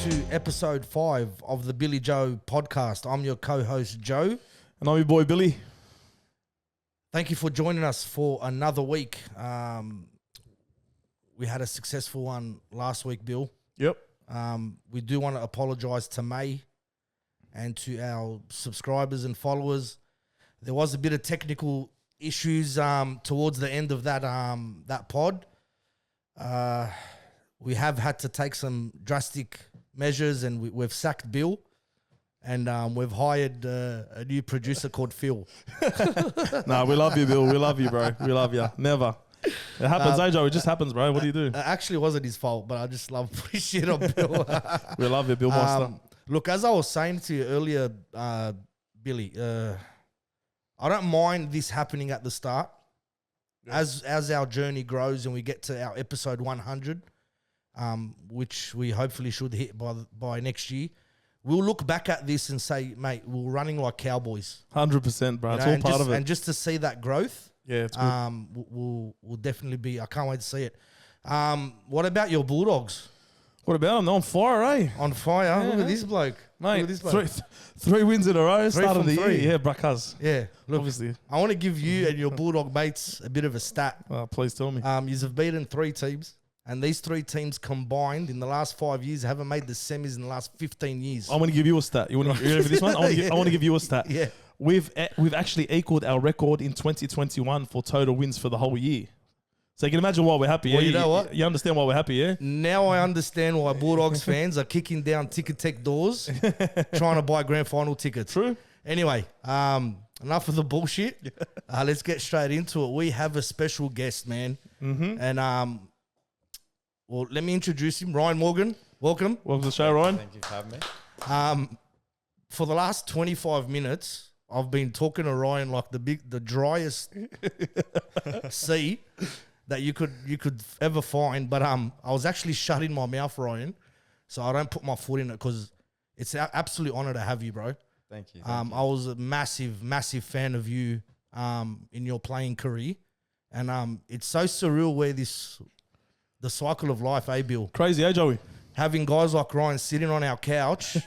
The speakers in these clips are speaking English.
to episode 5 of the BillyJoe Podcast. I'm your co-host, Joe. And I'm your boy, Billy. Thank you for joining us for another week. We had a successful one last week, Bill. Yep. We do want to apologise to May and to our subscribers and followers. There was a bit of technical issues towards the end of that pod. We have had to take some drastic measures, and we've sacked Bill, and we've hired a new producer called Phil. Nah, we love you, Bill. We love you, bro. We love you. Never. It happens, Joe. It just happens, bro. What do you do? It actually wasn't his fault, but I just love putting shit on Bill. We love you, Bill Master. Look, as I was saying to you earlier, Billy, I don't mind this happening at the start. Yeah. As our journey grows and we get to our episode 100, which we hopefully should hit by next year, we'll look back at this and say, mate, we're running like cowboys. 100%, bro. It's all part of it. And just to see that growth, yeah, it's good. We'll definitely be. I can't wait to see it. What about your Bulldogs? What about them? They're on fire, eh? On fire. Yeah. Look at this bloke. Mate, look at this bloke. Three wins in a row. Start of the three. year. Yeah, Brakas. Yeah. Look, obviously. I want to give you and your Bulldog mates a bit of a stat. Please tell me. You've beaten 3 teams, and these 3 teams combined in the last 5 years haven't made the semis in the last 15 years. I want to give you a stat. You ready for this one? I want to give you a stat. Yeah. We've actually equaled our record in 2021 for total wins for the whole year. So you can imagine why we're happy. Well, yeah? you know what? You understand why we're happy, yeah? Now I understand why Bulldogs fans are kicking down Ticket Tech doors trying to buy grand final tickets. True. Anyway, enough of the bullshit. Let's get straight into it. We have a special guest, man. Mm-hmm. And, well, let me introduce him. Ryan Morgan, welcome. Welcome to the show, Ryan. Thank you for having me. For the last 25 minutes, I've been talking to Ryan like the driest sea that you could ever find. But I was actually shutting my mouth, Ryan, so I don't put my foot in it because it's an absolute honor to have you, bro. Thank you. I was a massive fan of you in your playing career, and it's so surreal where the cycle of life, Bill? Crazy, Joey? Having guys like Ryan sitting on our couch,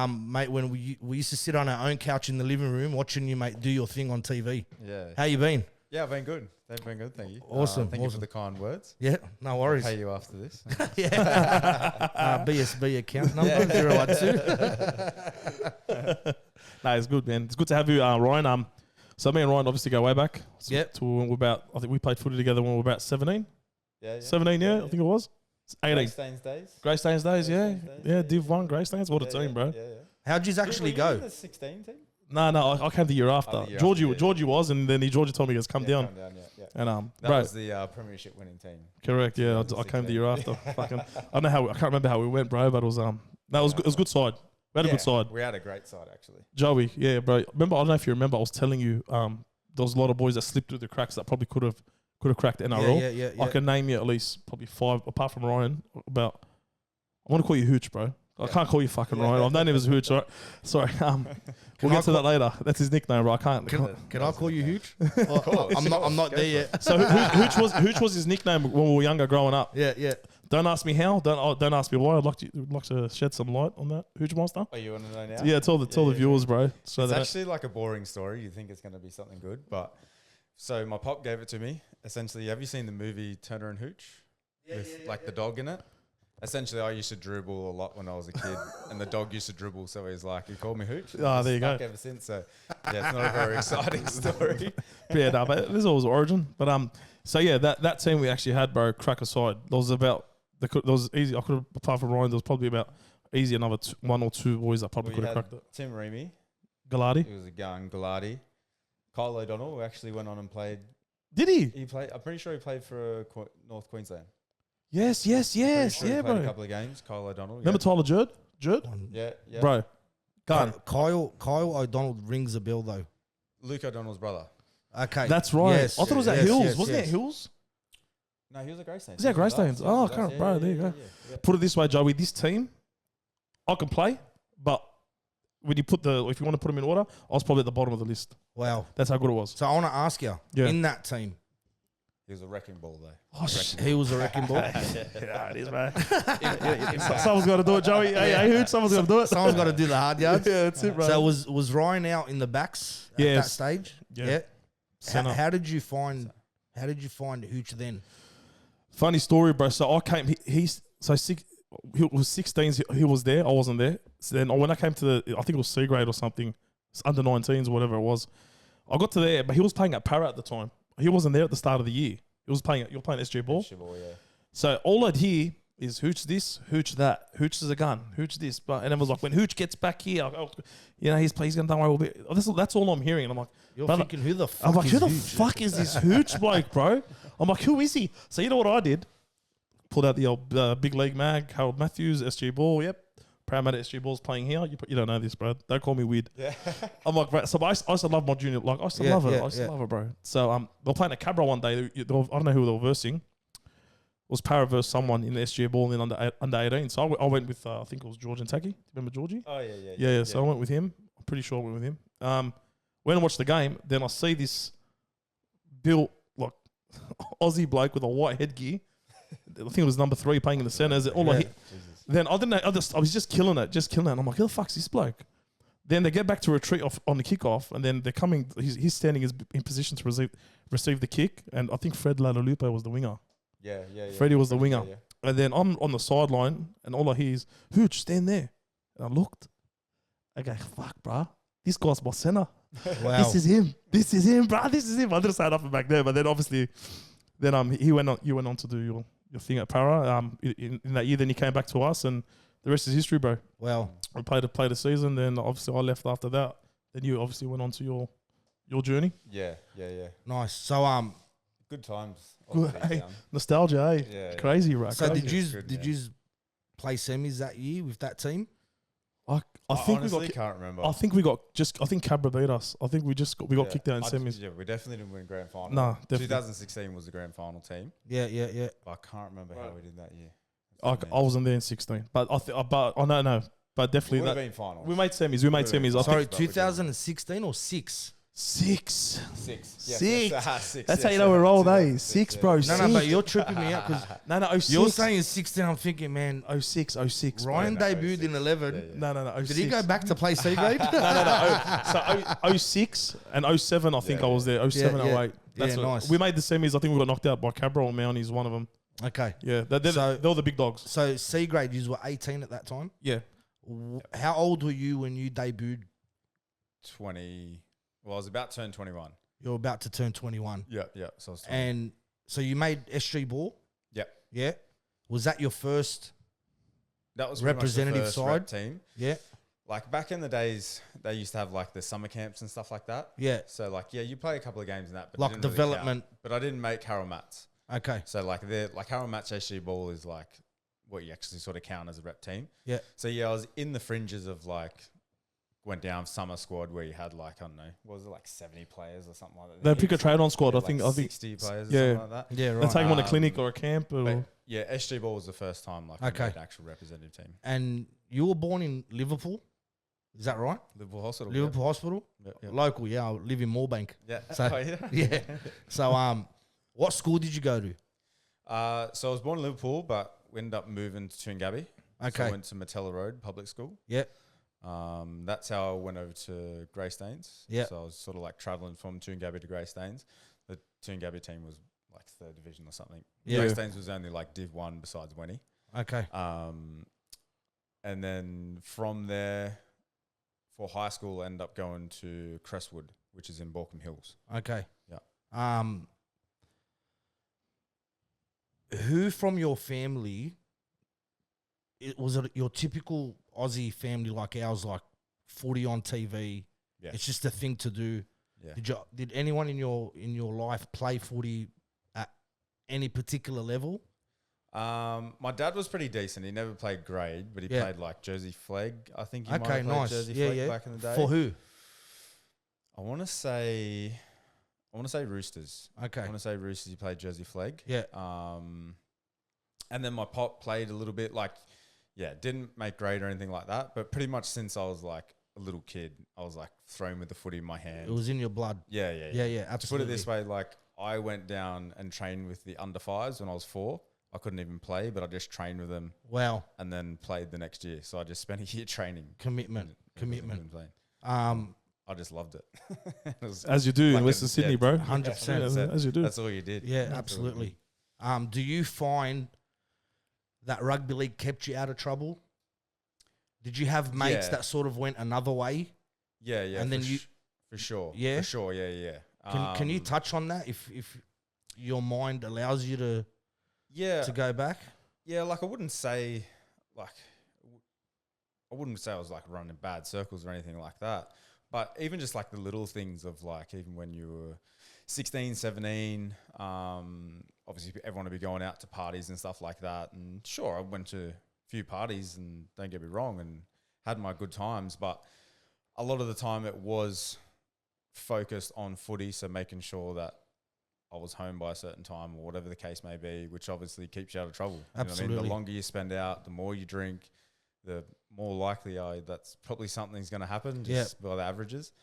mate, when we used to sit on our own couch in the living room watching you, mate, do your thing on TV. Yeah. How you been? Yeah, I've been good. They've been good, thank you. Awesome. Thank you for the kind words. Yeah, no worries. I'll pay you after this. Yeah. BSB account number 012. Nah, it's good, man. It's good to have you, Ryan. So me and Ryan obviously go way back. Yep. To when we're about, I think we played footy together when we were about 17. Yeah. 17, yeah, I think it was. 18. Greystanes days. Greystanes days, yeah. Greystanes days, Yeah, Div 1, Greystanes. What a team, bro. Yeah. How'd you actually Were go? you in the 16 team? No, I came the year after. The year Georgie, after, yeah. Georgie was, and then Georgie told me, he goes, come down. Yeah. And That bro, was the premiership winning team. correct, yeah. I came the year after. Fucking, I don't know how. I can't remember how we went, bro. But it was it was good. It was a good side. We had a good side. We had a great side actually. Joey, yeah, bro. Remember, I don't know if you remember. I was telling you, there was a lot of boys that slipped through the cracks that probably could have cracked NRL. Yeah. I can name you at least probably 5, apart from Ryan. About, I want to call you Hooch, bro. I can't call you fucking Ryan. I've known him as Hooch. Sorry. We'll get to that later. That's his nickname, bro. I can't. Can I call you Huge? I'm not there yet. So Hooch was his nickname when we were younger, growing up. Yeah. Don't ask me how. Don't ask me why. I'd like to shed some light on that. Hooch Monster. Oh, you want to know now? Yeah, tell the viewers, bro. So it's actually like a boring story. You think it's going to be something good, but so my pop gave it to me. Essentially, have you seen the movie Turner and Hooch? With the dog in it? Essentially, I used to dribble a lot when I was a kid, and the dog used to dribble, so he called me Hooch. Oh, there you go. Ever since, so yeah, it's not a very exciting story. Yeah, no, but this was origin. But so yeah, that team we actually had, bro, crack aside. There was easy. I could have, apart from Ryan, there was probably about easy another 1 or 2 boys that probably could have cracked it. Tim Reamy, Gallardi. he was a young Gallardi. Kyle O'Donnell, who actually went on and played. Did he? He played. I'm pretty sure he played for North Queensland. Yes, Sure yeah, he played bro. a couple of games. Kyle O'Donnell. Remember Tyler Jerd? Yeah. Bro, gun. Kyle O'Donnell rings a bell though. Luke O'Donnell's brother. Okay, That's right. Yes, I thought it was at yes, Hills. yes, Wasn't it yes. at Hills? No, he was at Greystanes. Is that Greystanes? Oh, okay, bro, there you go. Yeah. Put it this way, Joey. This team, I can play, but when you if you want to put them in order, I was probably at the bottom of the list. Wow. That's how good it was. So I want to ask you, Yeah. in that team, He was a wrecking ball though. Oh, shit. He was a wrecking ball. Yeah, it is, man. Someone's got to do it, Joey. Hey, Hooch, someone's got to do it. Someone's got to do the hard yards. Yeah, that's it, bro. So was Ryan out in the backs at that stage? Yeah. How did you find Hooch then? Funny story, bro. So I came. He was 16. He was there. I wasn't there. So then when I came to I think it was C grade or something, it's under 19s or whatever it was. I got to there, but he was playing at Para at the time. He wasn't there at the start of the year. He was playing. You're playing SG ball. SG ball, yeah. So all I'd hear is Hooch this, Hooch that, Hooch is a gun, Hooch this, but and it was like when Hooch gets back here, he's going to done well. That's all I'm hearing, and I'm like, you're thinking, who the fuck? I'm like, is who the Hooch? fuck is this Hooch bloke, bro? I'm like, who is he? So you know what I did? Pulled out the old big league mag, Harold Matthews, SG ball. Yep, Paramount SG ball's playing here. You don't know this, bro. Don't call me weird. Yeah. I'm like, bro. So I used to love my junior. Like I used to love it. I used to love it, bro. So they were playing at Cabra one day. I don't know who they were versing. It was Para versus someone in the SG ball and then under 18. So I went with I think it was George and Taki. Remember Georgie? Oh yeah. So I went with him. I'm pretty sure I went with him. Went and watched the game. Then I see this built like Aussie bloke with a white headgear. I think it was number 3 playing in the centres. Then I didn't know. I was just killing it. And I'm like, who the fuck's this bloke? Then they get back to retreat on the kickoff, and then they're coming. He's standing in position to receive the kick, and I think Fred Lalalupe was the winger. Yeah. Freddie was the winger. Yeah. And then I'm on the sideline, and all I hear is, Hooch, stand there. And I looked. I go, fuck, bro. This guy's my centre. Wow. This is him, bro. This is him. I didn't say nothing back there, but then obviously, you went on to do your thing at Para. In that year, then you came back to us, and the rest is history, bro. Wow. We played a season, then obviously I left after that. Then you obviously went on to your journey. Yeah. Nice. So Good times. Good, hey, nostalgia, eh? Yeah. Crazy, right? So crazy. did you play semis that year with that team? I think honestly we got. can't remember. I think we got I think Cabra beat us. I think we got kicked out in semis. Yeah, we definitely didn't win grand final. Nah, definitely. 2016 was the grand final team. Yeah. But I can't remember how we did that year. I wasn't there in 16, but I no, but definitely would have that been finals. we made semis. We made semis. Sorry, but we didn't. 2016 or 6? Six. Yes, Six. That's yes, how you know we're old, eh? 2006, Six, yeah. bro. No, Six. but you're tripping me out because No, 06. you're saying 16. I'm thinking, man, 06. Ryan no, debuted 06. in 11. Yeah. No, 06. Did he go back to play C grade? So 06 and 07, I think I was there. 07, Yeah, 08. That's yeah, what- nice. We made the semis. I think we got knocked out by Cabra or Mounties, one of them. Okay. Yeah, they're the big dogs. So C grade, you were 18 at that time. Yeah. How old were you when you debuted? 20. Well, I was about to turn 21. You're about to turn 21. Yeah. So I was 20. And so you made SG ball? Yep. Yeah. Was that your first? That was representative pretty much the first side? rep team. Yeah. Like back in the days, they used to have like the summer camps and stuff like that. Yeah. So like, yeah, you play a couple of games in that, but Like it didn't really development. count. But I didn't make Harold Mats. Okay. So like Harold Mats SG ball is like what you actually sort of count as a rep team. Yeah. So yeah, I was in the fringes of like went down summer squad where you had like, I don't know, what was it, like 70 players or something like that? They pick a trade on squad. I Like think 60 players yeah. or something like that. Yeah, they right. take them on a clinic or a camp. Or, But yeah, SG ball was the first time like I Okay. made an actual representative team. And you were born in Liverpool. Is that right? Liverpool Hospital. Liverpool Hospital? Yeah. Local, yeah. I live in Moorebank. Yeah. So- Oh, yeah. Yeah. So what school did you go to? So I was born in Liverpool, but we ended up moving to Toongabbie. So Okay. I went to Matella Road Public School. Yeah. That's how I went over to Greystanes. Yeah. So I was sort of like traveling from Toongabbie to Greystanes. The Toongabbie team was like 3rd division or something. Yeah. Greystanes was only like Div 1 besides Wenny. Okay. And then from there, for high school, I ended up going to Crestwood, which is in Balcombe Hills. Okay. Yeah. Who from your family, was it your typical Aussie family like ours, like footy on TV? Yeah. It's just a thing to do. Yeah. Did anyone in your life play footy at any particular level? My dad was pretty decent. He never played grade, but he Yeah. played like Jersey Flag. I think he might Okay, have played nice. Jersey Yeah, Flag yeah. back in the day. For who? I want to say Roosters. Okay. I want to say Roosters. He played Jersey Flag. Yeah. And then my pop played a little bit. Like, yeah, didn't make grade or anything like that. But pretty much since I was like a little kid, I was like throwing with the footy in my hand. It was in your blood. Yeah. Yeah, To put absolutely. it this way, like I went down and trained with the under 5s when I was 4. I couldn't even play, but I just trained with them. Wow. And then played the next year. So I just spent a year training. Commitment. I just loved it. As you do in Western Sydney, bro. 100%. As you do. That's all you did. Yeah, absolutely. Do you find that rugby league kept you out of trouble? Did you have mates that sort of went another way? Yeah. And then for sure. Yeah? For sure, yeah. Can you touch on that if your mind allows you to go back? Yeah, like I wouldn't say I was like running in bad circles or anything like that. But even just like the little things of like, even when you were 16, 17, obviously everyone would be going out to parties and stuff like that. And sure, I went to a few parties and don't get me wrong and had my good times. But a lot of the time it was focused on footy. So making sure that I was home by a certain time or whatever the case may be, which obviously keeps you out of trouble. Absolutely. You know what I mean? The longer you spend out, the more you drink, the more likely that's probably something's going to happen just by the averages.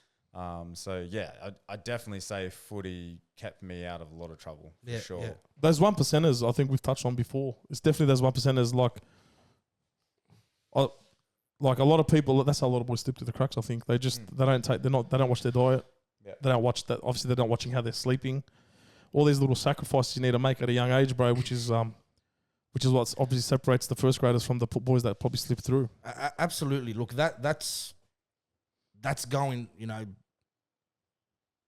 So yeah, I definitely say footy kept me out of a lot of trouble for sure. Yeah. Those 1%ers I think we've touched on before. It's definitely those 1%ers like a lot of people. That's how a lot of boys slip through the cracks. I think they just they don't watch their diet. Yeah. They don't watch that. Obviously, they're not watching how they're sleeping. All these little sacrifices you need to make at a young age, bro, which is what obviously separates the first graders from the boys that probably slip through. Absolutely. Look, that's going,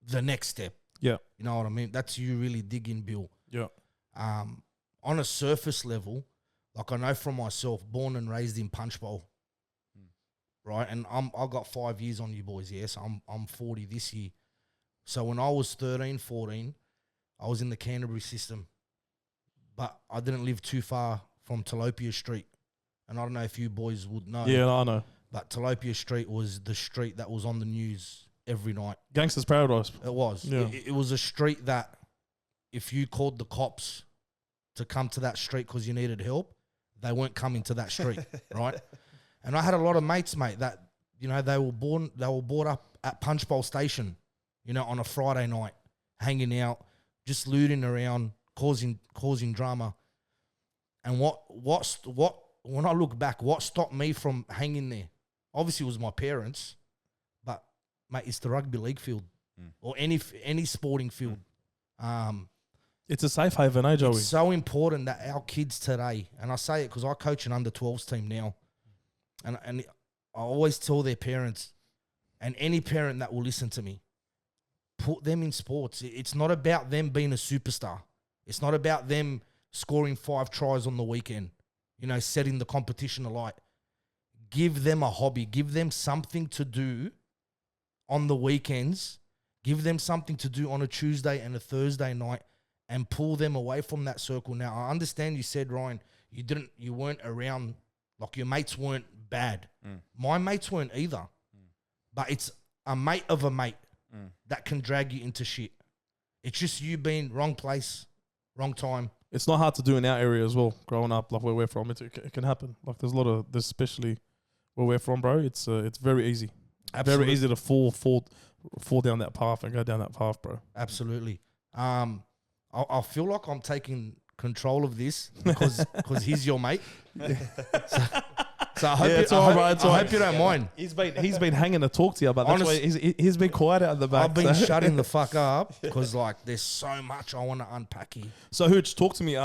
the next step. Yeah. You know what I mean? That's you really digging, Bill. Yeah. On a surface level, like I know from myself, born and raised in Punchbowl, right? And I've got 5 years on you boys, yes. I'm 40 this year. So when I was 13, 14, I was in the Canterbury system. But I didn't live too far from Tilapia Street. And I don't know if you boys would know. Yeah, I know. But Tilapia Street was the street that was on the news every night. Gangster's Paradise. It was. Yeah. It was a street that if you called the cops to come to that street because you needed help, they weren't coming to that street, right? And I had a lot of mates, mate, that, they were brought up at Punchbowl Station, on a Friday night, hanging out, just looting around, causing drama. And what when I look back, what stopped me from hanging there? Obviously it was my parents, but mate, it's the rugby league field or any sporting field. It's a safe haven, eh, Joey? It's so important that our kids today, and I say it because I coach an under-12s team now, and I always tell their parents, and any parent that will listen to me, put them in sports. It's not about them being a superstar. It's not about them scoring 5 tries on the weekend, setting the competition alight. Give them a hobby. Give them something to do on the weekends. Give them something to do on a Tuesday and a Thursday night and pull them away from that circle. Now, I understand you said, Ryan, you weren't around, like your mates weren't bad. My mates weren't either. But it's a mate of a mate that can drag you into shit. It's just you being wrong place, wrong time. It's not hard to do in our area as well. Growing up, like where we're from, it can happen. Like there's especially where we're from, bro. It's very easy. Absolutely. Very easy to fall down that path and go down that path, bro. Absolutely. I feel like I'm taking control of this because he's your mate. So I hope you don't mind. He's been hanging to talk to you, but that's why he's been quiet out the back. I've been shutting the fuck up because there's so much I want to unpack here. So Hooch, talk to me.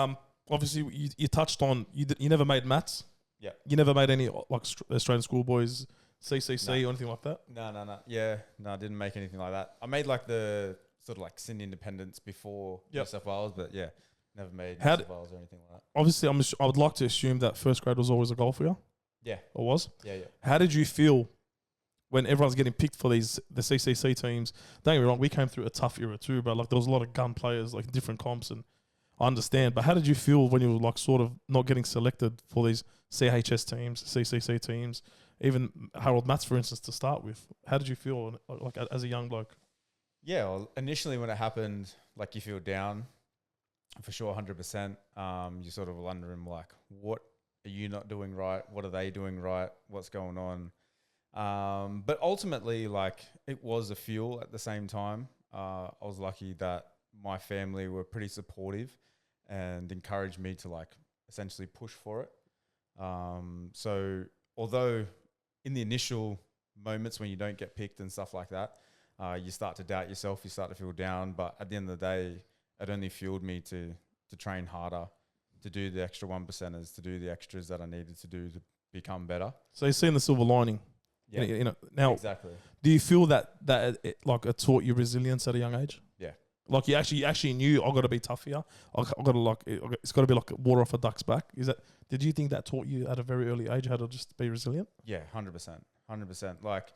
Obviously you touched on you never made maths. Yeah. You never made any like Australian schoolboys, CCC or anything like that. No. Yeah, no, I didn't make anything like that. I made like the sort of like Sydney Independence before New South Wales, but yeah, never made New South Wales or anything like that. Obviously, I would like to assume that first grade was always a goal for you. Yeah. Or was? Yeah. How did you feel when everyone's getting picked for the CCC teams? Don't get me wrong, we came through a tough era too, but like there was a lot of gun players, like different comps, and I understand. But how did you feel when you were like sort of not getting selected for these CHS teams, CCC teams, even Harold Matts, for instance, to start with? How did you feel like as a young bloke? Yeah, well, initially when it happened, like you feel down, for sure, 100%. You sort of wondering like, what are you not doing right? What are they doing right? What's going on? But ultimately, like, it was a fuel at the same time. I was lucky that my family were pretty supportive and encouraged me to like essentially push for it. So although in the initial moments when you don't get picked and stuff like that, you start to doubt yourself, you start to feel down. But at the end of the day, it only fueled me to train harder, to do the extra 1%ers, to do the extras that I needed to do to become better. So you're seeing the silver lining. Yeah, You know, now, exactly. do you feel that it taught you resilience at a young age? Yeah. Like you actually knew I got to be tough here. I got to it's got to be like water off a duck's back. Did you think that taught you at a very early age how to just be resilient? Yeah, 100%. Like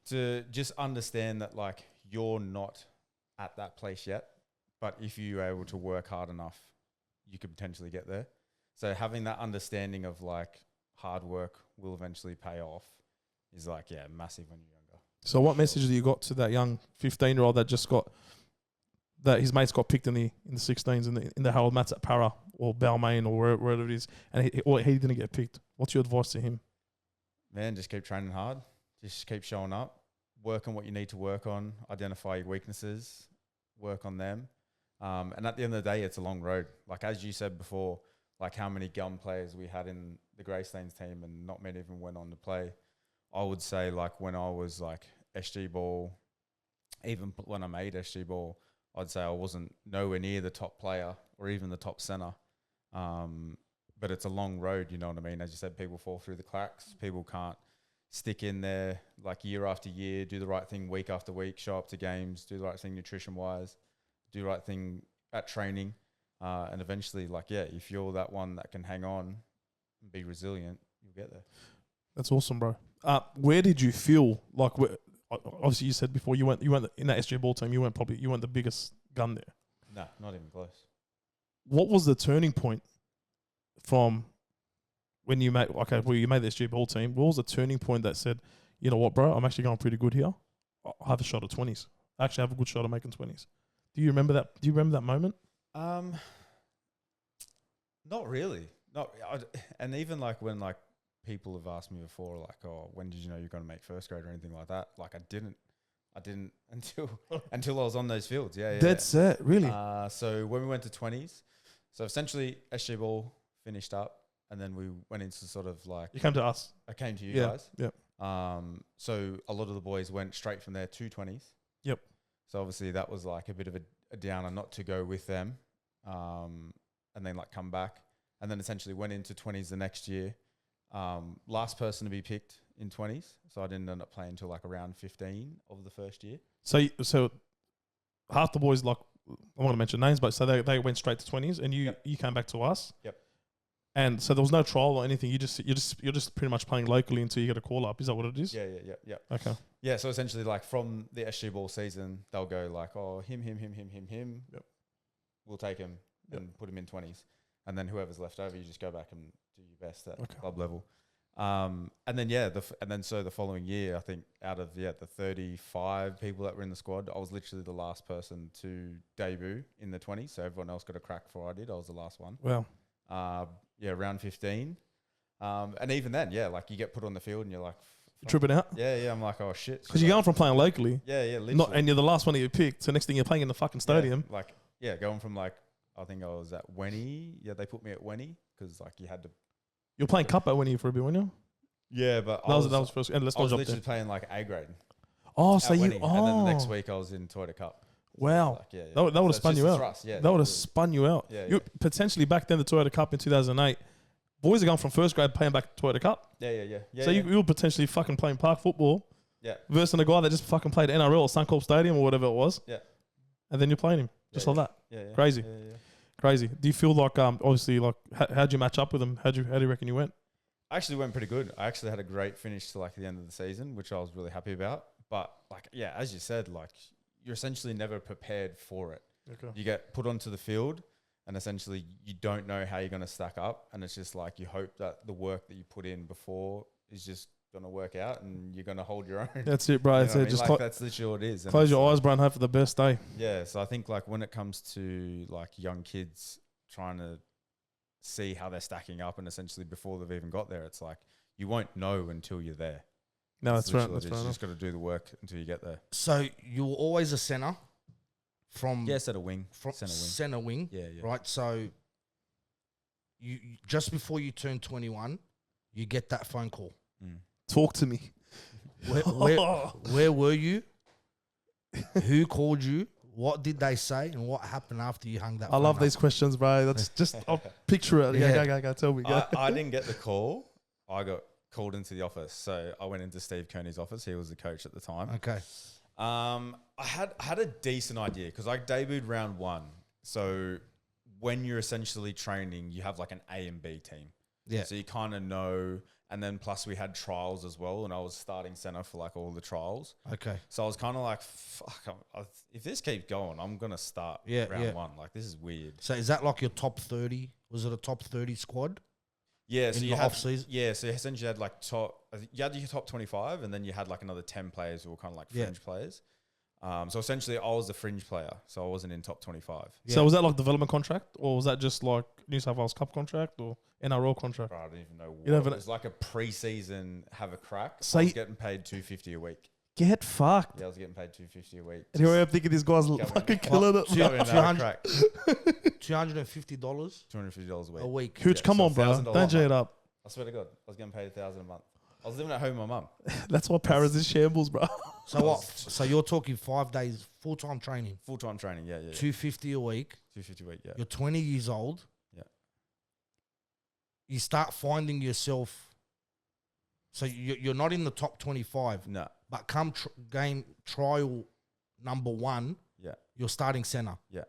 to just understand that like you're not at that place yet, but if you're able to work hard enough, you could potentially get there. So having that understanding of like hard work will eventually pay off is like, yeah, massive when you're younger. So what message do you got to that young 15-year-old that his mates got picked in the 16s in the Harold Mats at Para or Balmain or wherever it is, and he didn't get picked? What's your advice to him? Man, just keep training hard. Just keep showing up. Work on what you need to work on. Identify your weaknesses. Work on them. And at the end of the day, it's a long road. Like as you said before, like how many gun players we had in the Greystanes team and not many of them went on to play. I would say like when I was like SG ball, even when I made SG ball, I'd say I wasn't nowhere near the top player or even the top center. But it's a long road, you know what I mean? As you said, people fall through the cracks. People can't stick in there like year after year, do the right thing week after week, show up to games, do the right thing nutrition-wise, do the right thing at training. And eventually, like, yeah, if you're that one that can hang on and be resilient, you'll get there. That's awesome, bro. Where did you feel like? Obviously, you said before you went in that SG ball team. You weren't the biggest gun there. No, not even close. What was the turning point from when you made the SG ball team? What was the turning point that said, you know what, bro, I'm actually going pretty good here. I'll have a shot at 20s. I actually have a good shot at making 20s. Do you remember that? Do you remember that moment? Not really. And even like when like people have asked me before, like, oh, when did you know you're going to make first grade or anything like that? Like I didn't until I was on those fields. Yeah. Dead set, really. So when we went to 20s, so essentially SG ball finished up, and then we went into sort of like. You came to us. I came to you guys. Yep. So a lot of the boys went straight from there to 20s. Yep. So obviously that was like a bit of a downer not to go with them, and then like come back, and then essentially went into 20s the next year. Last person to be picked in 20s, so I didn't end up playing until like around 15 of the first year. So half the boys, like, I want to mention names, but so they went straight to 20s, and you came back to us. Yep. And so there was no trial or anything. You're just pretty much playing locally until you get a call up. Is that what it is? Yeah. Okay. Yeah, so essentially like from the SG ball season, they'll go like, oh, him. Yep. We'll take him and put him in 20s. And then whoever's left over, you just go back and do your best at club level. And then so the following year, I think out of the 35 people that were in the squad, I was literally the last person to debut in the 20s. So everyone else got a crack before I did. I was the last one. Wow. Round 15. And even then, like you get put on the field and you're like... You're tripping out? Yeah, I'm like, oh shit. Because you're going from playing locally. Yeah, literally. And you're the last one that you picked. So next thing you're playing in the fucking stadium. Going from like, I think I was at Wenny. Yeah, they put me at Wenny because like you had to... You're playing Cup at Wenny for a bit, weren't you? Yeah, but that was first. And let's I was literally playing like A grade. Oh, so you... And then the next week I was in Toyota Cup. Wow. So like, that would have spun you out. Thrust, that would have spun you out. Yeah, you potentially back then, the Toyota Cup in 2008, boys are going from first grade playing back to Toyota Cup. Yeah. So you were potentially fucking playing park football. Yeah. Versus a guy that just fucking played NRL or Suncorp Stadium or whatever it was. Yeah. And then you're playing him just like that. Yeah. Crazy. Yeah. Crazy. Do you feel like obviously like how'd you match up with him? How do you reckon you went? I actually went pretty good. I actually had a great finish to like the end of the season, which I was really happy about. But like, yeah, as you said, like you're essentially never prepared for it. Okay. You get put onto the field and essentially you don't know how you're going to stack up. And it's just like you hope that the work that you put in before is just going to work out and you're going to hold your own. That's it, bro. That's it. Just like that's literally what it is. Close your eyes, bro, and hope for the best day. Yeah. So I think like when it comes to like young kids trying to see how they're stacking up and essentially before they've even got there, it's like you won't know until you're there. No, that's right. That's right. You just got to do the work until you get there. So you were always a centre from Center wing. center wing. Yeah. Right. So you just before you turn 21, you get that phone call. Talk to me. Where were you? Who called you? What did they say? And what happened after you hung that? I phone love up? these questions, bro. That's just, I'll picture it. Go. Tell me. Go. I didn't get the call. I got called into the office. So I went into Steve Kearney's office. He was the coach at the time. Okay. I had a decent idea because I debuted round 1. So when you're essentially training, you have like an A and B team. Yeah. So you kind of know. And then plus we had trials as well. And I was starting center for like all the trials. Okay. So I was kind of like, fuck, if this keeps going, I'm going to start round 1. Like, this is weird. So is that like your top 30? Was it a top 30 squad? Yeah. So in you the had, off season? Yeah. So essentially you had like you had your top 25 and then you had like another 10 players who were kind of like fringe players. So essentially I was a fringe player. So I wasn't in top 25. Yeah. So was that like development contract or was that just like New South Wales Cup contract or NRL contract? Bro, I don't even know. You don't It was like a pre-season have a crack. So I was getting paid $250 a week. Get fucked. Yeah, I was getting paid $250 a week. And here I am thinking this guy's fucking killing it. $250 $250 a week. a week. Hooch, come on, bro. $1,000 Don't J a it month. up. I swear to God, I was getting paid $1,000 a month. I was living at home with my mum. That's why Paris is shambles, bro. So what? So you're talking 5 days full-time training, Full-time training, yeah. $250 a week. $250 a week, yeah. You're 20 years old. Yeah. You start finding yourself. So you're not in the top 25. No. But come game trial number 1, Yeah. you're starting center. Yeah.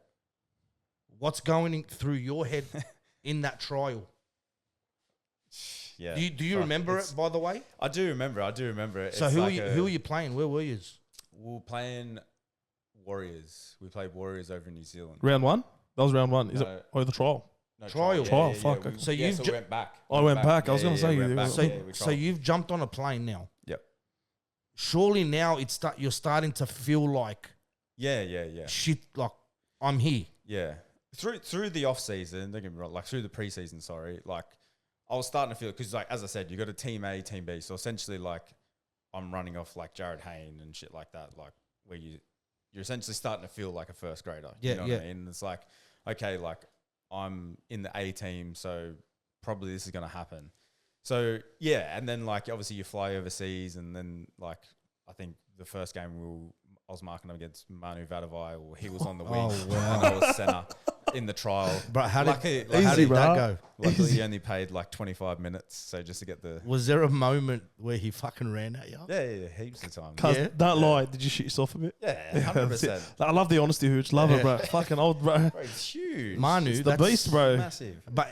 What's going through your head in that trial? Yeah. Do you remember it, by the way? I do remember it. So who are you playing? Where were you? We were playing Warriors. We played Warriors over in New Zealand. Round 1? That was round 1. Is No. it? Oh, the trial. No, Trial. Trial, fuck. We, So yeah, you've so ju- we went back. I went back. I was going to say we you. went back. So, we so trialled. you've jumped on a plane now. Yep. Surely now you're starting to feel like Yeah. shit. Like I'm here. Yeah. Through the off season, don't get me wrong, like through the preseason, like I was starting to feel, because like as I said, you got a team A, team B, so essentially like I'm running off like Jared Hayne and shit like that, like where you're essentially starting to feel like a first grader. Yeah, You know yeah. what I mean? And it's like, okay, like I'm in the A team, so probably this is gonna happen. So yeah, and then like obviously you fly overseas, and then like I think the first game I was marking up against Manu Vadavai, or he was on the wing, Oh, wow. and I was center in the trial. But how did Lucky- how Easy, did that bro. go? Luckily, he only paid like 25 minutes, so just to get the Was there a moment where he fucking ran at you? yeah, heaps of time. Cuz, Yeah. don't lie. Did you shoot yourself a bit? Yeah, 100%. I love the honesty, Hooch. Love it, Yeah. bro. Fucking old, bro. Bro, it's huge. Manu, It's the that's- beast, bro. Massive. But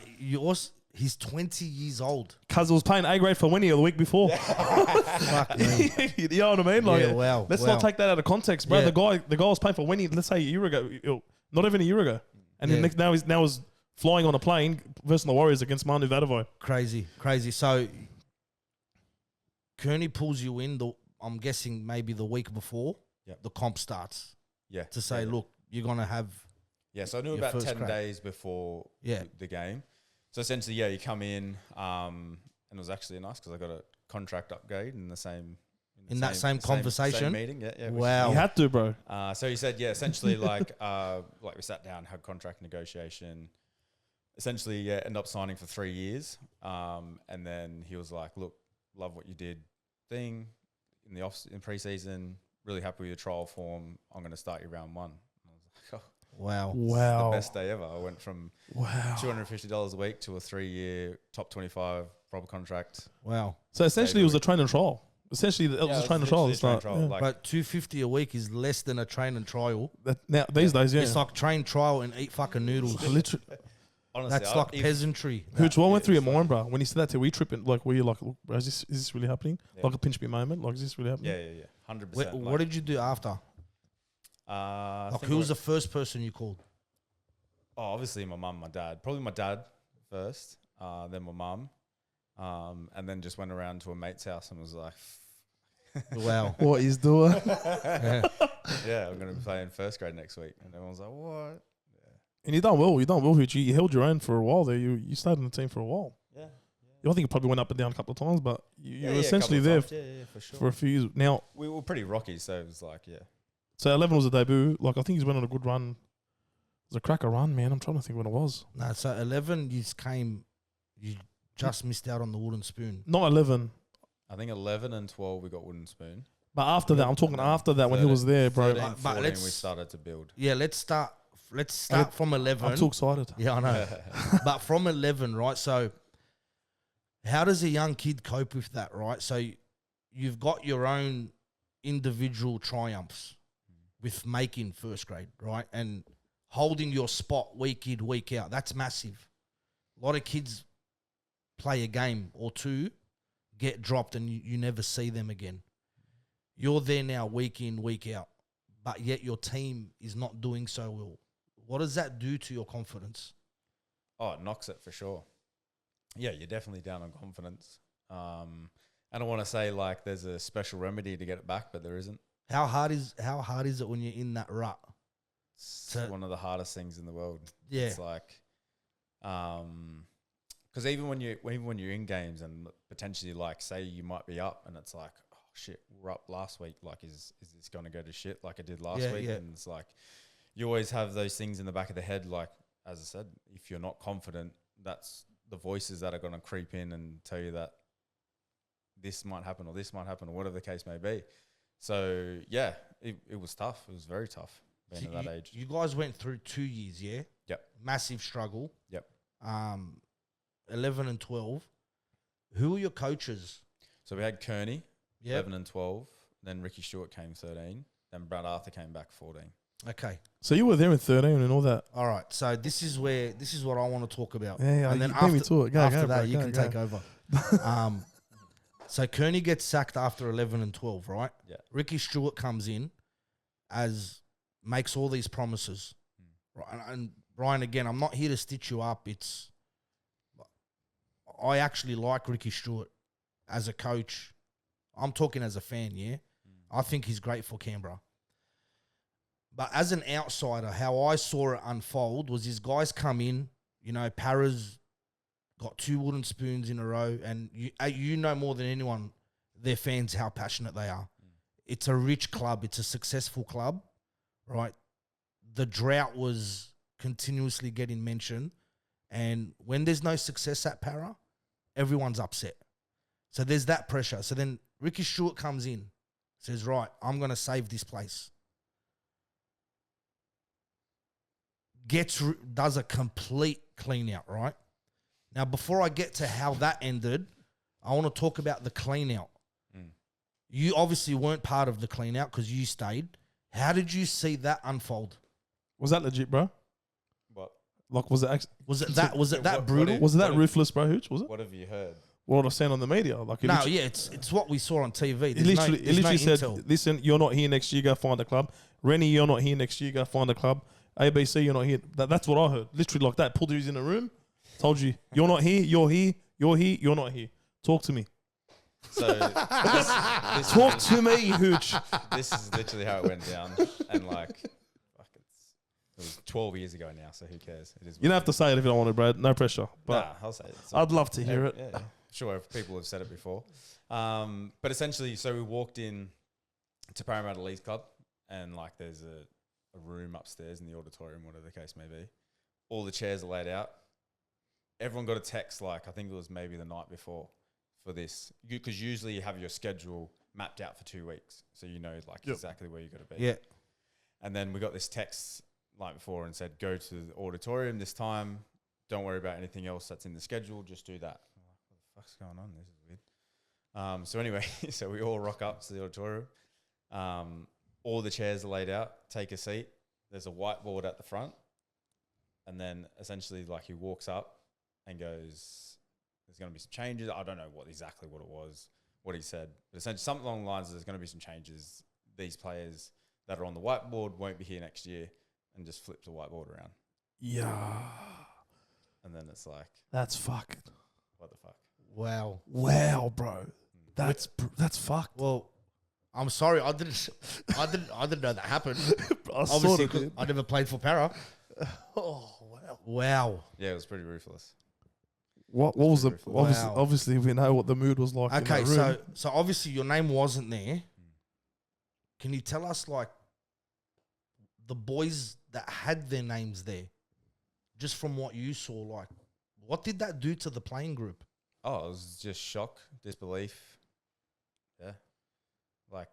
he's 20 years old. Cuz was playing A grade for Winnie the week before. Fuck me. You know what I mean? Like, Yeah, wow, let's wow. not take that out of context, bro. Yeah. The guy was playing for Winnie, let's say a year ago. Not even a year ago. And Yeah. then now he's flying on a plane versus the Warriors against Manu Vadavai. Crazy. So Kearney pulls you in, I'm guessing maybe the week before Yep. the comp starts Yeah. to say, yeah. look, you're going to have... Yeah, so I knew your about first 10 crack. days before Yeah. the game. So essentially, yeah, you come in, and it was actually nice because I got a contract upgrade in the same... In that same conversation? Same meeting, yeah. which is Wow. You had to, bro. So he said, yeah, essentially like we sat down, had contract negotiation, essentially, yeah, end up signing for 3 years. And then he was like, look, love what you did in preseason, really happy with your trial form. I'm going to start you round 1. And I was like, oh, Wow. this is Wow. the best day ever. I went from $250 a week to a 3-year top 25 proper contract. Wow. So essentially, it was a train and trial. Essentially, it was a train and trial. It's like, yeah. Like, But $250 a week is less than a train and trial. Now, these days, yeah. It's like train, trial, and eat fucking noodles. Literally. honestly, That's like peasantry. Hooch, what went through your it's mind, bro? When you said that to we tripping, like, were you like, look, bro, is this really happening? Yeah. Like a pinch me moment? Like, is this really happening? yeah, 100%. What did you do after? I Like, think who I was the went- first person you called? Oh, obviously my mum, my dad. Probably my dad first, then my mum, and then just went around to a mate's house and was like, Wow. What he's doing? Yeah. "Yeah, I'm going to be playing first grade next week," and everyone was like, "What?" And you done well. Hooch. You held your own for a while there. You stayed in the team for a while. Yeah, I think you probably went up and down a couple of times, but you were a essentially couple there of times. Yeah, for sure. for a few years. Now, We were pretty rocky, so it was like, yeah, So 11 was a debut. Like, I think he's went on a good run. It was a cracker run, man. I'm trying to think when it was. No, so 11, you just missed out on the wooden spoon. Not 11. I think 11 and 12 we got wooden spoon. But after that, I'm talking after that when he 13 was there, bro. 13, But 14 let's- we started to build. Yeah, let's start from 11. I'm too excited. Yeah, I know. But from 11, right? So how does a young kid cope with that, right? So you've got your own individual triumphs with making first grade, right? And holding your spot week in, week out. That's massive. A lot of kids play a game or two, get dropped, and you never see them again. You're there now week in, week out, but yet your team is not doing so well. What does that do to your confidence? Oh, it knocks it for sure. Yeah, you're definitely down on confidence. I don't want to say like there's a special remedy to get it back, but there isn't. How hard is it when you're in that rut? It's one of the hardest things in the world. Yeah. It's like, because even when you're in games and potentially like say you might be up and it's like, oh shit, we're up last week. Like, is this going to go to shit like it did last week? Yeah. And it's like, you always have those things in the back of the head. Like, as I said, if you're not confident, that's the voices that are going to creep in and tell you that this might happen or this might happen or whatever the case may be. So yeah, it was tough. It was very tough being at that age. You guys went through 2 years, yeah? Yep. Massive struggle. Yep. 11 and 12. Who were your coaches? So we had Kearney, Yep. 11 and 12. Then Ricky Stewart came 13. Then Brad Arthur came back 14. Okay. So you were there in 13 and all that. All right. So this is what I want to talk about. Yeah, and then you beat me after, to it. Go, after go, that, bro, you go, can go. take over. So Kearney gets sacked after 11 and 12, right? Yeah. Ricky Stewart comes in makes all these promises. Right? And Brian, again, I'm not here to stitch you up. I actually like Ricky Stewart as a coach. I'm talking as a fan, yeah? I think he's great for Canberra. But as an outsider, how I saw it unfold was his guys come in, Para's got 2 wooden spoons in a row, and you know more than anyone, their fans, how passionate they are. It's a rich club. It's a successful club, right? The drought was continuously getting mentioned, and when there's no success at Para, everyone's upset. So there's that pressure. So then Ricky Stewart comes in, says, right, I'm going to save this place. Does a complete clean out, right? Now, before I get to how that ended, I want to talk about the clean out. You obviously weren't part of the clean out because you stayed. How did you see that unfold? Was that legit, bro? What? Like, was it Was it that brutal? was it that ruthless, bro? Hooch, was it? What have you heard? What I've seen on the media. Like, No, yeah, it's what we saw on TV. It literally said, intel. listen, you're not here next year, go find a club. Rennie, you're not here next year, go find a club. ABC, you're not here. That's what I heard. Literally like that. Pulled you in a room, told you, you're not here, you're here, you're here, you're not here. Talk to me. So this Talk to me, Hooch. This is literally how it went down. And like, fuck, it was 12 years ago now, so who cares? It is. You don't have to say it if you don't want to, Brad. No pressure. But Nah, I'll say it. I'd love to hear it. Yeah, sure, if people have said it before. But essentially, so we walked in to Parramatta Leagues Club, and like there's a room upstairs in the auditorium, whatever the case may be. All the chairs are laid out. Everyone got a text, like I think it was maybe the night before for this. Because usually you have your schedule mapped out for 2 weeks. So you know like exactly where you're going to be. Yeah. And then we got this text like before and said, go to the auditorium this time. Don't worry about anything else that's in the schedule. Just do that. I'm like, what the fuck's going on? This is weird. So anyway, so we all rock up to the auditorium. All the chairs are laid out. Take a seat. There's a whiteboard at the front. And then essentially like he walks up and goes, there's going to be some changes. I don't know exactly what it was, what he said. But essentially something along the lines of there's going to be some changes. These players that are on the whiteboard won't be here next year, and just flips the whiteboard around. Yeah. And then it's like, That's fucked. what the fuck? Wow. Wow, bro. That's fucked. Well, I'm sorry, I didn't know that happened. I saw Obviously, it. 'cause I never played for Para. Oh, wow. Wow. Yeah, it was pretty ruthless. What was the Wow. obviously we know what the mood was like. Okay, in that room. so obviously your name wasn't there. Can you tell us like the boys that had their names there, just from what you saw, like, what did that do to the playing group? Oh, it was just shock, disbelief. Yeah. Like,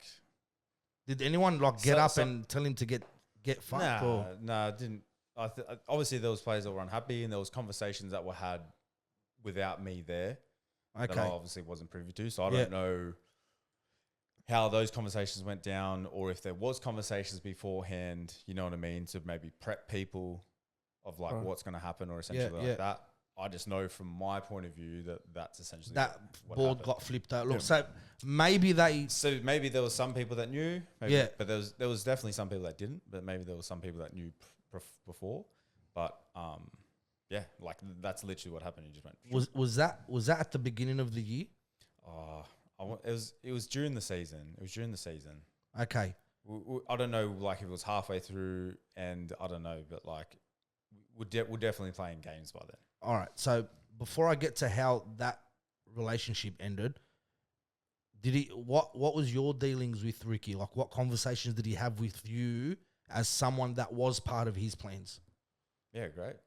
Did anyone like get up and tell him to get fucked? Nah, it didn't. Obviously, there was players that were unhappy, and there was conversations that were had without me there that I obviously wasn't privy to. So I don't know how those conversations went down, or if there was conversations beforehand. You know what I mean? To maybe prep people of like what's going to happen, or essentially like that. I just know from my point of view that that's essentially that what board happened. got flipped out. Look, so maybe maybe there was some people that knew, but there was definitely some people that didn't. But maybe there was some people that knew before. But like that's literally what happened. You just went. Was that at the beginning of the year? It was during the season. It was during the season. Okay. I don't know, like if it was halfway through, and I don't know, but like we're definitely playing games by then. All right. So before I get to how that relationship ended, did he? What was your dealings with Ricky? Like, what conversations did he have with you as someone that was part of his plans? Yeah, great.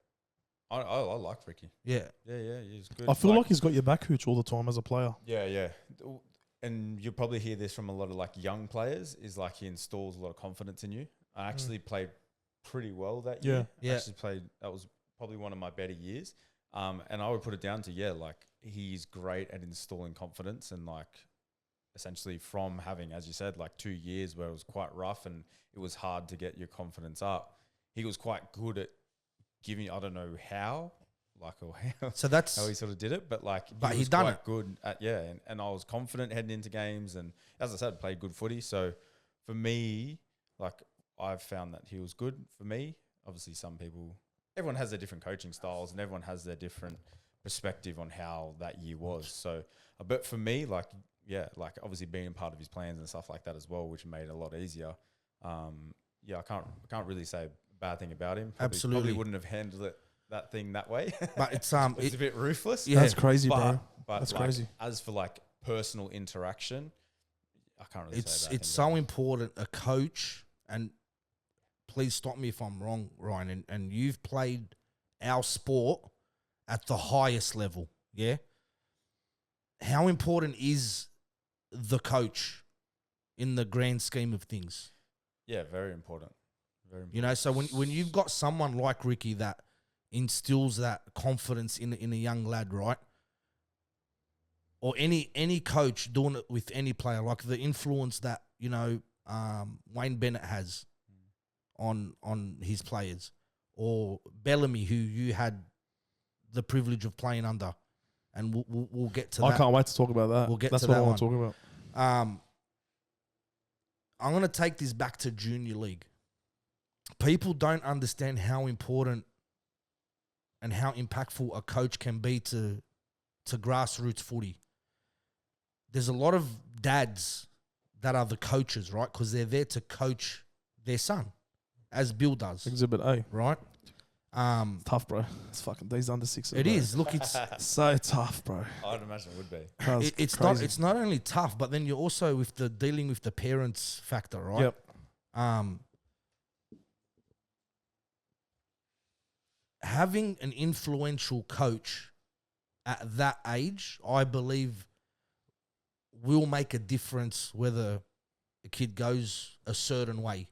I like Ricky. Yeah. He's good. I feel like he's got your back, Hooch, all the time as a player. Yeah. And you'll probably hear this from a lot of like young players, is like he installs a lot of confidence in you. I actually played pretty well that year. Yeah. That was probably one of my better years. And I would put it down to, like, he's great at installing confidence, and like essentially from having, as you said, like 2 years where it was quite rough and it was hard to get your confidence up, he was quite good at giving, I don't know how, like, or how, so that's how he sort of did it, but like, but he he was done quite it. good at, and I was confident heading into games, and as I said, played good footy. So for me, like, I've found that he was good for me. Obviously everyone has their different coaching styles, and everyone has their different perspective on how that year was. So, but for me, like obviously being part of his plans and stuff like that as well, which made it a lot easier. I can't really say a bad thing about him. Probably wouldn't have handled that thing that way. But it's it's a bit ruthless. Yeah, that's crazy, bro. But That's like, crazy. As for like personal interaction, I can't really say that. It's so important, a coach, and please stop me if I'm wrong, Ryan, and you've played our sport at the highest level, yeah? How important is the coach in the grand scheme of things? Yeah, very important. Very important. You know, so when you've got someone like Ricky that instills that confidence in a young lad, right? Or any coach doing it with any player, like the influence that, Wayne Bennett has on his players, or Bellamy, who you had the privilege of playing under, and we'll get to that. I can't wait to talk about that. We'll get That's to what that I want one. to talk about. I'm going to take this back to junior league. People don't understand how important and how impactful a coach can be to grassroots footy. There's a lot of dads that are the coaches, right? Because they're there to coach their son, as Bill does. Exhibit A. Right? It's tough, bro. It's fucking these under sixes. It bro. is. Look, it's so tough, bro. I'd imagine it would be. it's not only tough, but then you're also dealing with the parents factor, right? Yep. Having an influential coach at that age, I believe, will make a difference whether a kid goes a certain way,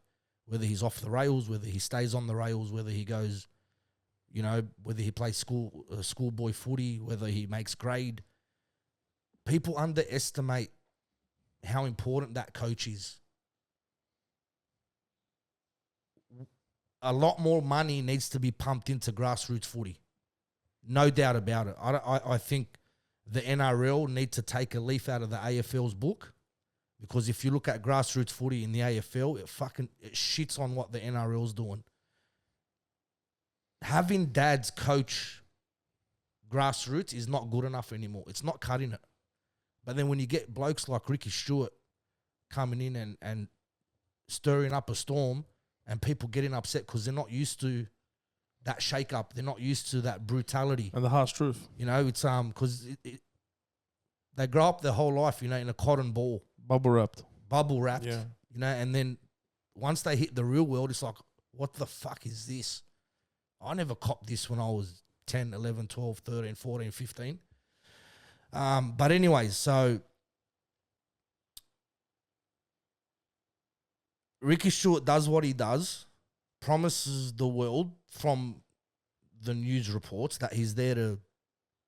whether he's off the rails, whether he stays on the rails, whether he goes, whether he plays schoolboy footy, whether he makes grade. People underestimate how important that coach is. A lot more money needs to be pumped into grassroots footy. No doubt about it. I think the NRL need to take a leaf out of the AFL's book, because if you look at grassroots footy in the AFL, it shits on what the NRL's doing. Having dads coach grassroots is not good enough anymore. It's not cutting it. But then when you get blokes like Ricky Stewart coming in and stirring up a storm, and people getting upset because they're not used to that shake-up. They're not used to that brutality. And the harsh truth. It's because they grow up their whole life, in a cotton ball. Bubble wrapped. Yeah. And then once they hit the real world, it's like, what the fuck is this? I never copped this when I was 10, 11, 12, 13, 14, 15. But anyways, so Ricky Stewart does what he does, promises the world from the news reports that he's there to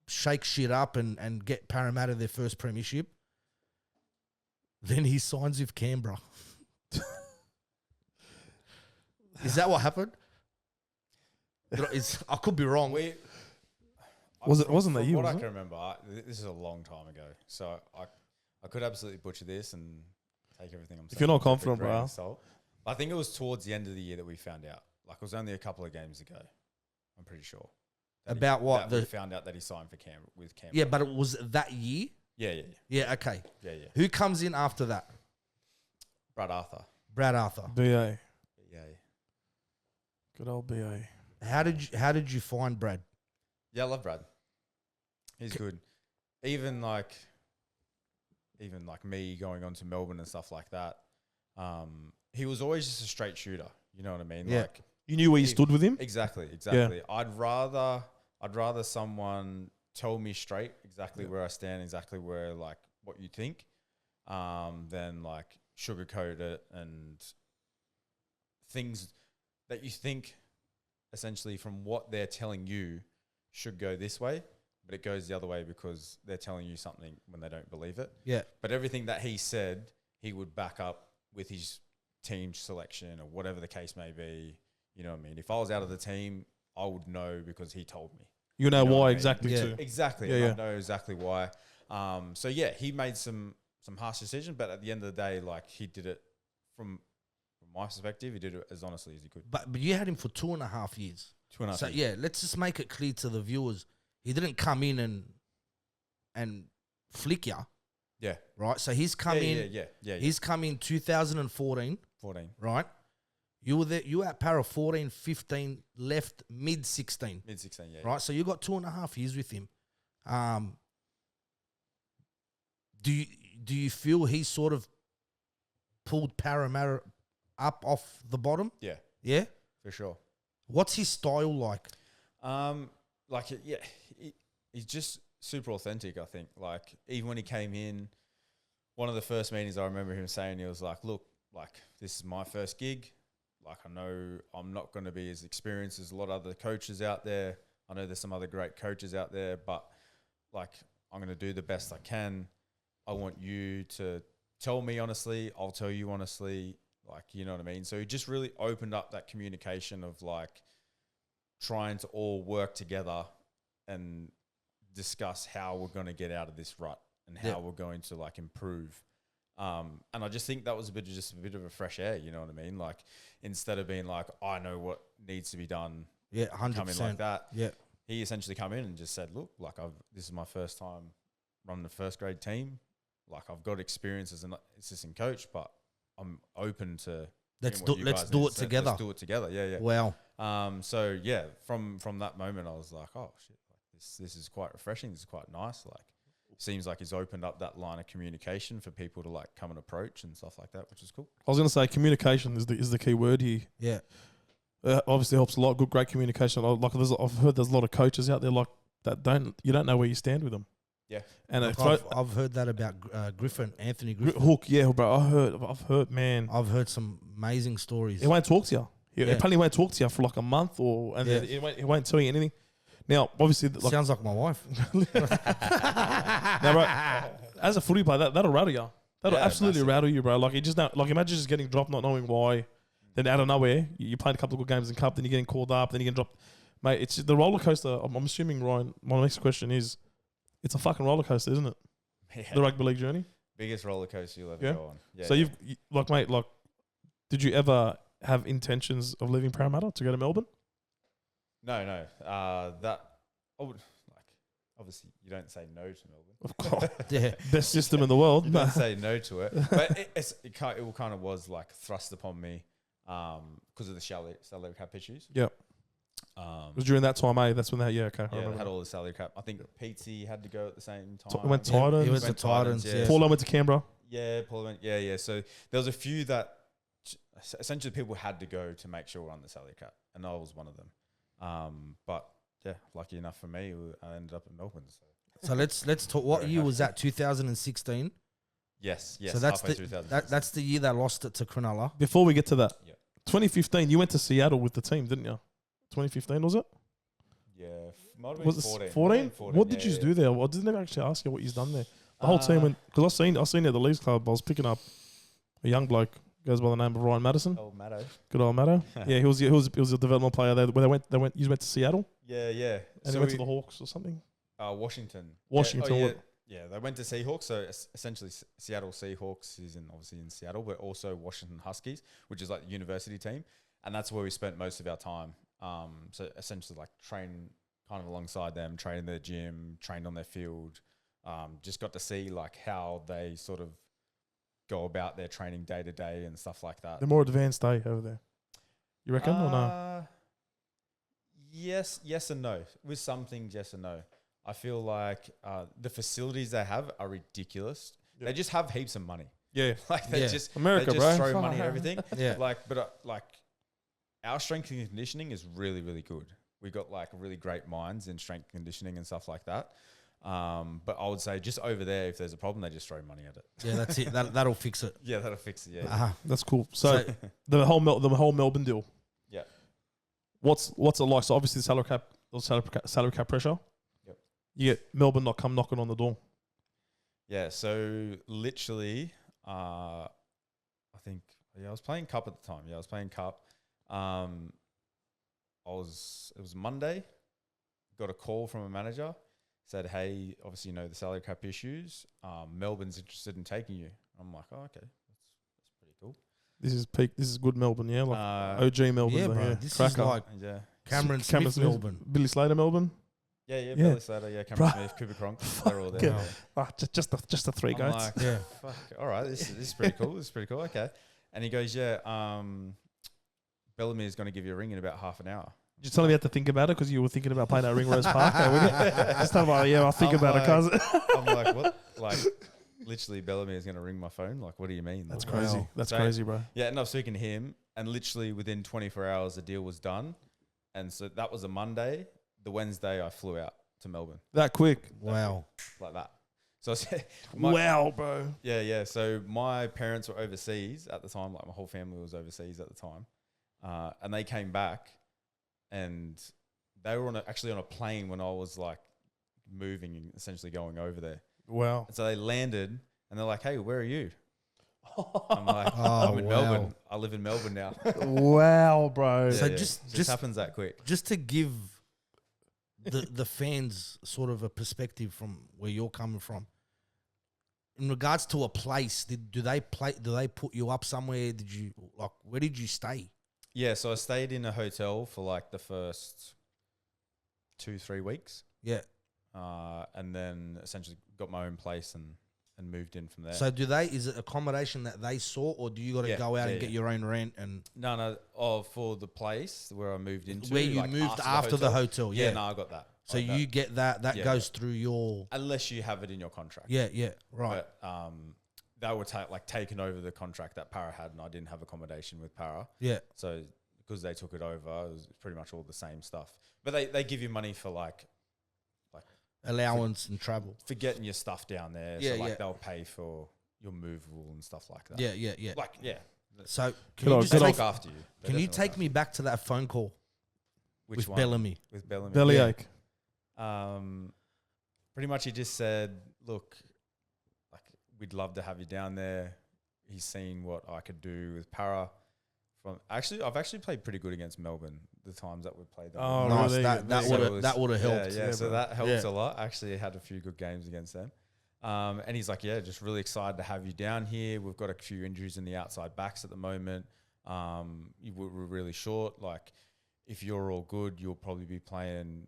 shake shit up and get Parramatta their first premiership. Then he signs with Canberra. Is that what happened? I could be wrong. Wasn't that you? What I Was can it? remember, this is a long time ago, so I could absolutely butcher this and take everything I'm saying. If you're not with a confident, grain bro. of salt. I think it was towards the end of the year that we found out. Like it was only a couple of games ago. I'm pretty sure. About what? We found out that he signed for with Canberra. Yeah, but it was that year? Yeah. Yeah, okay. Yeah. Who comes in after that? Brad Arthur. Brad Arthur. BA. Yeah. Good old BA. How did you find Brad? Yeah, I love Brad. He's good. Even like me going on to Melbourne and stuff like that. He was always just a straight shooter. You know what I mean? Yeah. Like You knew where you stood with him? exactly. I'd rather someone tell me straight exactly where I stand, exactly where like what you think, than like sugarcoat it and things that you think essentially from what they're telling you should go this way, but it goes the other way because they're telling you something when they don't believe it. Yeah. But everything that he said, he would back up with his team selection or whatever the case may be. You know what I mean? If I was out of the team, I would know because he told me. You know what why I mean? exactly Yeah. too. Exactly. Yeah, I know exactly why. So yeah, he made some harsh decisions, but at the end of the day, like he did it from my perspective, he did it as honestly as he could. But you had him for 2.5 years. 2.5 So years. yeah, let's just make it clear to the viewers. He didn't come in and flick ya, Yeah. right? So he's come in. Yeah. He's come in 2014, 14. right? You were there. You were at Para 14, 15, left mid 16, Mid 16, yeah. right? So you got 2.5 years with him. Do you feel he sort of pulled Parramatta up off the bottom? Yeah, Yeah. for sure. What's his style like? He's just super authentic, I think. Like, even when he came in, one of the first meetings I remember him saying, he was like, look, like, this is my first gig. Like, I know I'm not going to be as experienced as a lot of other coaches out there. I know there's some other great coaches out there, but, like, I'm going to do the best I can. I want you to tell me honestly. I'll tell you honestly. Like, you know what I mean? So he just really opened up that communication of, like, trying to all work together and discuss how we're going to get out of this rut and how we're going to like improve. And I just think that was a bit of a fresh air, you know what I mean? Like, instead of being like, I know what needs to be done. Yeah, 100%. Come in like that. Yeah. He essentially come in and just said, look, like this is my first time running the first grade team. Like, I've got experience as an assistant coach, but I'm open to Let's doing do what you it guys need to say. together. Let's do it together. Yeah. Wow. So yeah, from that moment, I was like, oh shit, like this is quite refreshing. This is quite nice. Like, seems like he's opened up that line of communication for people to like come and approach and stuff like that, which is cool. I was going to say communication is the key word here. Yeah. Obviously helps a lot. Great communication. Like I've heard there's a lot of coaches out there like that you don't know where you stand with them. Yeah. And I've heard that about Anthony Griffin. Hook, yeah, bro. I've heard, man. I've heard some amazing stories. He won't talk to you. He Yeah. apparently won't talk to you for like a month then he won't tell you anything. Now, obviously, like, Sounds like my wife. now, bro, as a footy player, that'll rattle you. That'll absolutely rattle you, bro. Like, you just don't, like, imagine just getting dropped, not knowing why. Then out of nowhere, you played a couple of good games in cup, then you're getting called up, then you're getting dropped. Mate, it's the roller coaster. I'm assuming, Ryan, my next question is, it's a fucking roller coaster, isn't it? Yeah. The rugby league journey. Biggest roller coaster you'll ever go on. Yeah. So did you ever have intentions of leaving Parramatta to go to Melbourne? No. That I would like. Obviously, you don't say no to Melbourne. Of course. Yeah. Best system in the world. You don't say no to it, but it kind of was like thrust upon me because of the salary cap issues. Yep. It was during that time, That's when okay. I Yeah, remember. they had all the salary cap. I think Pete had to go at the same time. Went Titans. He was the Went Titans. Titans, Yeah. Paulo went to Canberra. Yeah, Paul went. Yeah. So there was a few that essentially people had to go to make sure we're on the salary cap, and I was one of them. But yeah, lucky enough for me, I ended up in Melbourne. So let's talk. What year was that? 2016. Yes. So that's halfway through that's the year they lost it to Cronulla. Before we get to that, Yeah. 2015, you went to Seattle with the team, didn't you? 2015 was it? Yeah, might have been Was it 14? What did you do there? Well, I didn't actually ask you what you've done there. The whole team went, because I seen at the Leagues Club. I was picking up a young bloke goes by the name of Ryan Madison. Oh, Maddo. Good old Maddo. Yeah, he was a development player there. Where you went to Seattle. Yeah. And he went to the Hawks or something. Washington. Washington. Yeah, they went to Seahawks. So essentially, Seattle Seahawks is obviously in Seattle, but also Washington Huskies, which is like the university team, and that's where we spent most of our time. So essentially, like train kind of alongside them, train in their gym, trained on their field. Just got to see like how they sort of go about their training day to day and stuff like that. They're more advanced over there. You reckon or no? Yes and no. With some things, yes and no. I feel like the facilities they have are ridiculous. Yeah. They just have heaps of money. Yeah. Like they just America, they just bro. throw money at everything. Yeah. But our strength and conditioning is really, really good. We got like really great minds in strength and conditioning and stuff like that. But I would say just over there, if there's a problem, they just throw money at it. Yeah, that's it. That'll fix it. Yeah, that'll fix it. Yeah. Uh-huh. That's cool. So the whole Melbourne deal. Yeah. What's it like? So obviously the salary cap pressure. Yep. You get Melbourne not come knocking on the door. Yeah. So literally, I think I was playing cup at the time. Yeah, I was playing cup. It was Monday. Got a call from a manager. Said, hey, obviously, the salary cap issues. Melbourne's interested in taking you. I'm like, oh, okay. That's pretty cool. This is peak. This is good Melbourne, yeah? Like OG Melbourne. Yeah, bro. This is like Cameron Smith, Melbourne. Billy Slater, Melbourne. Yeah. Billy Slater, Cameron Smith, Cooper Cronk. They're all there. Just the three goats. Like, yeah. Fuck, all right, this is pretty cool. This is pretty cool. Okay. And he goes, Bellamy is going to give you a ring in about half an hour. Did you tell me you had to think about it because you were thinking about playing at Ringrose Park? Just tell me, I'll think about it, cuz. I'm like, what? Like, literally, Bellamy is going to ring my phone? Like, what do you mean? That's crazy. Wow. That's crazy, bro. Yeah, and I was speaking to him, and literally within 24 hours, the deal was done. And so that was a Monday. The Wednesday, I flew out to Melbourne. That quick? Wow. Like that. So I said, wow, bro. Yeah. So my parents were overseas at the time. Like, my whole family was overseas at the time. And they came back. And they were actually on a plane when I was like moving and essentially going over there. Wow. And so they landed and they're like, hey, where are you? I'm like, I'm in Melbourne. I live in Melbourne now. Wow, bro. Yeah, So just happens that quick. Just to give the fans sort of a perspective from where you're coming from. In regards to a place, do they put you up somewhere? Where did you stay? Yeah, so I stayed in a hotel for like the first 2-3 weeks. Yeah. And then essentially got my own place and moved in from there. So is it accommodation that they saw, or do you got to go out and get your own rent? And No. For the place where I moved into. Where you moved after the hotel. Yeah, no, I got that. So you get that goes through your... Unless you have it in your contract. Yeah, right. But they were taking over the contract that Para had, and I didn't have accommodation with Para. Yeah. So because they took it over, it was pretty much all the same stuff. But they give you money for like allowance and travel for getting your stuff down there. Yeah, so they'll pay for your movable and stuff like that. Yeah. Like So can you just look after you? Can you take me back to that phone call? Which with one? Bellamy? With Bellamy. Bellyache. Pretty much he just said, look, like we'd love to have you down there. He's seen what I could do with Para. I've actually played pretty good against Melbourne the times that we've played them. Oh, nice. really? That would have helped. Yeah, so that helps a lot. Actually, had a few good games against them. And he's like, just really excited to have you down here. We've got a few injuries in the outside backs at the moment. We're really short. Like, if you're all good, you'll probably be playing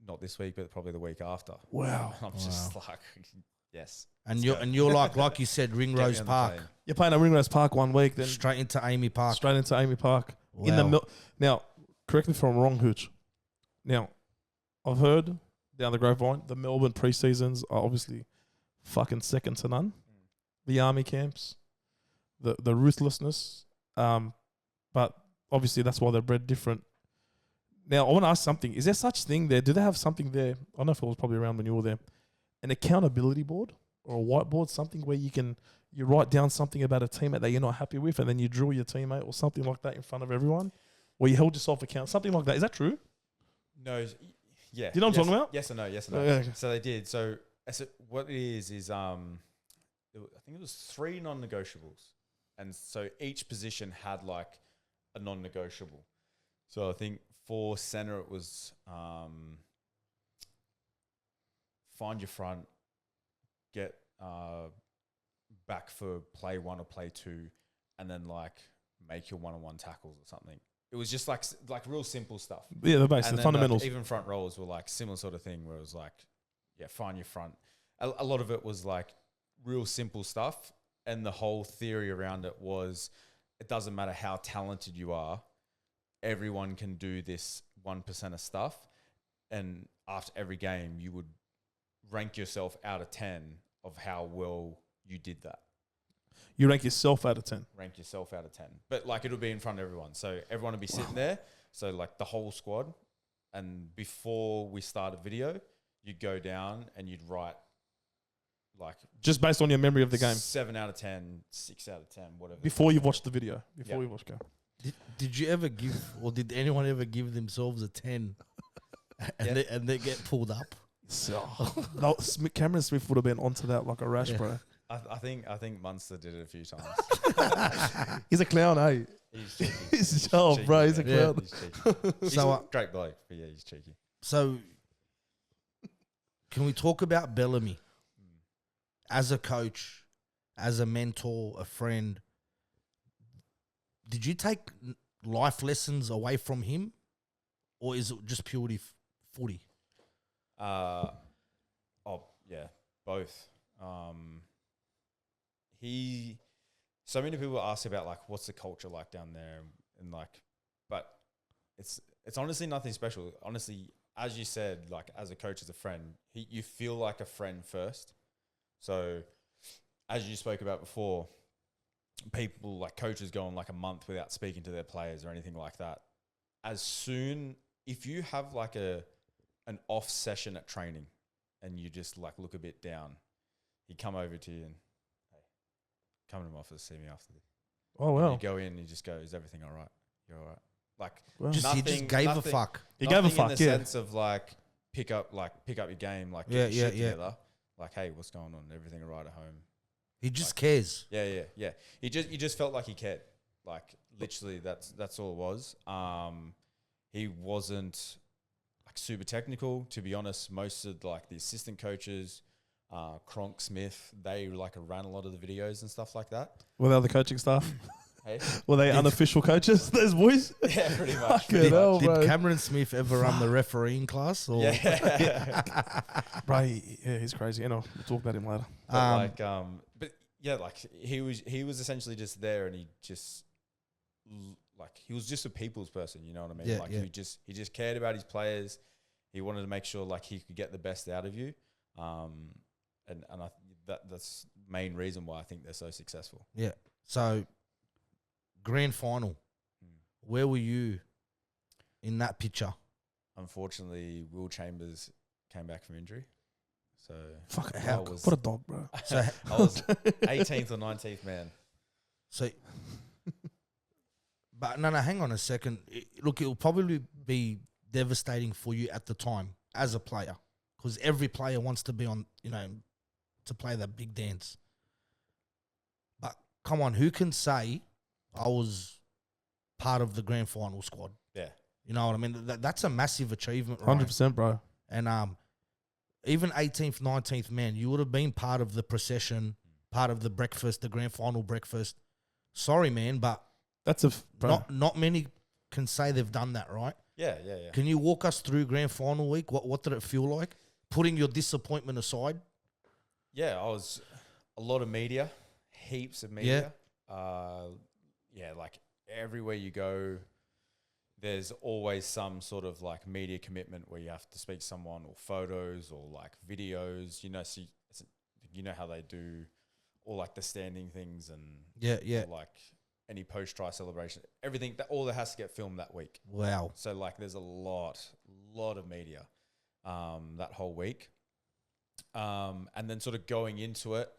not this week, but probably the week after. Wow. And I'm just like, yes. And you're like you said, Ringrose Park. You're playing at Ringrose Park one week, then straight into Amy Park. Wow. Now, correct me if I'm wrong, Hooch. Now, I've heard down the grapevine the Melbourne pre-seasons are obviously fucking second to none. The army camps, the ruthlessness, But obviously that's why they're bred different. Now I want to ask something: is there such thing there? Do they have something there? I don't know if it was probably around when you were there. An accountability board or a whiteboard, something where you write down something about a teammate that you're not happy with, and then you drill your teammate or something like that in front of everyone, or you held yourself account, something like that. Is that true? No, yeah. Do you know what I'm talking about? Yes or no, yes or no. Okay. So they did. So what it is I think it was 3 non-negotiables. And so each position had like a non-negotiable. So I think for center it was find your front, get back for play 1 or play 2, and then like make your one-on-one tackles or something. It was just like real simple stuff. Yeah, the basics, And the then, fundamentals. Like, even front rows were like similar sort of thing where it was like, yeah, find your front. A lot of it was like real simple stuff. And the whole theory around it was it doesn't matter how talented you are, everyone can do this 1% of stuff. And after every game, you would rank yourself out of 10 of how well you did that. You rank yourself out of 10. Rank yourself out of 10. But like it'll be in front of everyone. So everyone will be sitting there. So like the whole squad. And before we started video, you'd go down and you'd write like Just based on your memory of the game. 7 out of 10, 6 out of 10, whatever. Before you've watched the video. Before Yep. you watched the game. Did you ever give, or did anyone ever give themselves a 10 and they get pulled up? So, no, Cameron Smith would have been onto that like a rash, Yeah. bro. I think Munster did it a few times. He's a clown, eh? He's cheeky. He's bro, he's a man. clown. He's cheeky. He's So, a great bloke, but yeah, he's cheeky. So, can we talk about Bellamy as a coach, as a mentor, a friend? Did you take life lessons away from him, or is it just purely footy? Oh yeah, both. So many people ask about like what's the culture like down there, and like, but it's honestly nothing special. Honestly, as you said, like as a coach, as a friend, you feel like a friend first. So as you spoke about before, people like coaches go on like a month without speaking to their players or anything like that. As soon, if you have like an off session at training and you just like look a bit down, he'd come over to you and, hey, come to my office, see me after this. Oh, And wow. you go in and you just go, is everything all right? You're all right. Like, Wow. He just gave a fuck. He gave a nothing fuck, in the yeah. sense of like pick up your game, like Yeah, get your shit yeah. together. Like, hey, what's going on? Everything all right at home? He just Like- cares. Yeah. He just felt like he cared. Like literally, that's all it was. He wasn't like super technical, to be honest. Most of like the assistant coaches, Cronk Smith, they like ran a lot of the videos and stuff like that. Were they other coaching staff? Hey, Were they unofficial coaches, those boys? yeah, pretty much. Fucking pretty hell, much. Did bro. Cameron Smith ever run the refereeing class? Or? Yeah. Bro, yeah, he's crazy. You know, we'll talk about him later. But but yeah, like he was essentially just there, and he just like he was just a people's person. You know what I mean? Yeah, like yeah. he just cared about his players. He wanted to make sure like he could get the best out of you. And that's the main reason why I think they're so successful. Yeah. So, grand final. Where were you in that picture? Unfortunately, Will Chambers came back from injury. So Fucking I hell. was- What a dog, bro. So, I was 18th or 19th man. so, but no, hang on a second. Look, it'll probably be devastating for you at the time as a player, because every player wants to be on, to play that big dance. But come on, who can say I was part of the grand final squad? Yeah. You know what I mean? That's a massive achievement, right? 100%, bro. And even 18th, 19th man, you would have been part of the procession, part of the breakfast, the grand final breakfast. Sorry, man, but That's a bro. not many can say they've done that, right? Yeah. Can you walk us through grand final week? What did it feel like? Putting your disappointment aside. Yeah, I was a lot of media, heaps of media. Yeah, like everywhere you go, there's always some sort of like media commitment where you have to speak to someone, or photos, or like videos. So you know how they do all like the standing things and Yeah. like any post-try celebration, everything, all that has to get filmed that week. Wow. So like there's a lot of media that whole week. And then sort of going into it,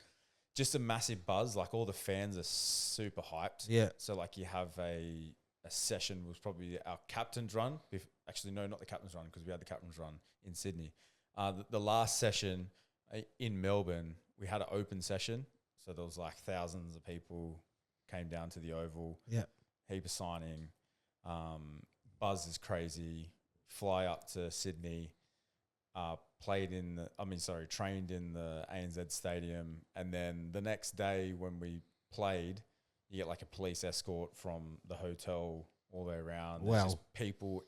just a massive buzz. Like all the fans are super hyped. Yeah. So like you have a session was probably our captain's run. Actually, no, not the captain's run because we had the captain's run in Sydney. The last session in Melbourne, we had an open session. So there was like thousands of people came down to the Oval. Yeah. Heap of signing. Buzz is crazy. Fly up to Sydney. Trained in the ANZ Stadium. And then the next day when we played, you get like a police escort from the hotel all the way around. Wow. There's just people.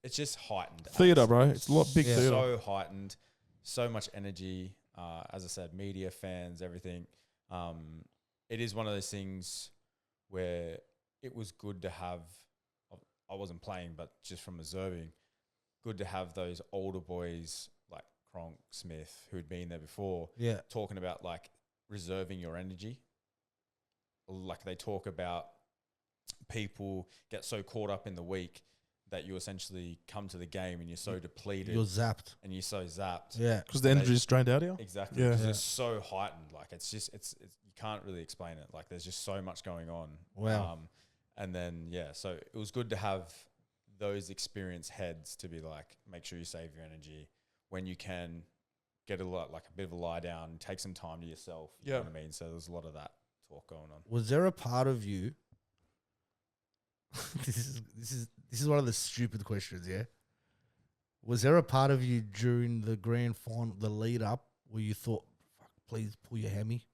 It's just heightened. Theatre, bro. It's a lot big Yeah. theatre. So heightened. So much energy. As I said, media, fans, everything. It is one of those things where it was good to have. I wasn't playing, but just from observing, good to have those older boys like Cronk, Smith, who'd been there before, Yeah. talking about like reserving your energy. Like they talk about people get so caught up in the week that you essentially come to the game and you're so depleted You're zapped. and you're so zapped. Yeah. Because the energy is drained out of you. Exactly. Yeah. 'Cause Yeah. it's so heightened. Like it's you can't really explain it. Like there's just so much going on. Wow. And then, so it was good to have those experienced heads to be like, make sure you save your energy when you can, get a bit of a lie down, take some time to yourself. You know what I mean? So there's a lot of that talk going on. Was there a part of you? This is one of the stupid questions. Yeah. Was there a part of you during the grand final, the lead up, where you thought, "Fuck, please pull your hammy,"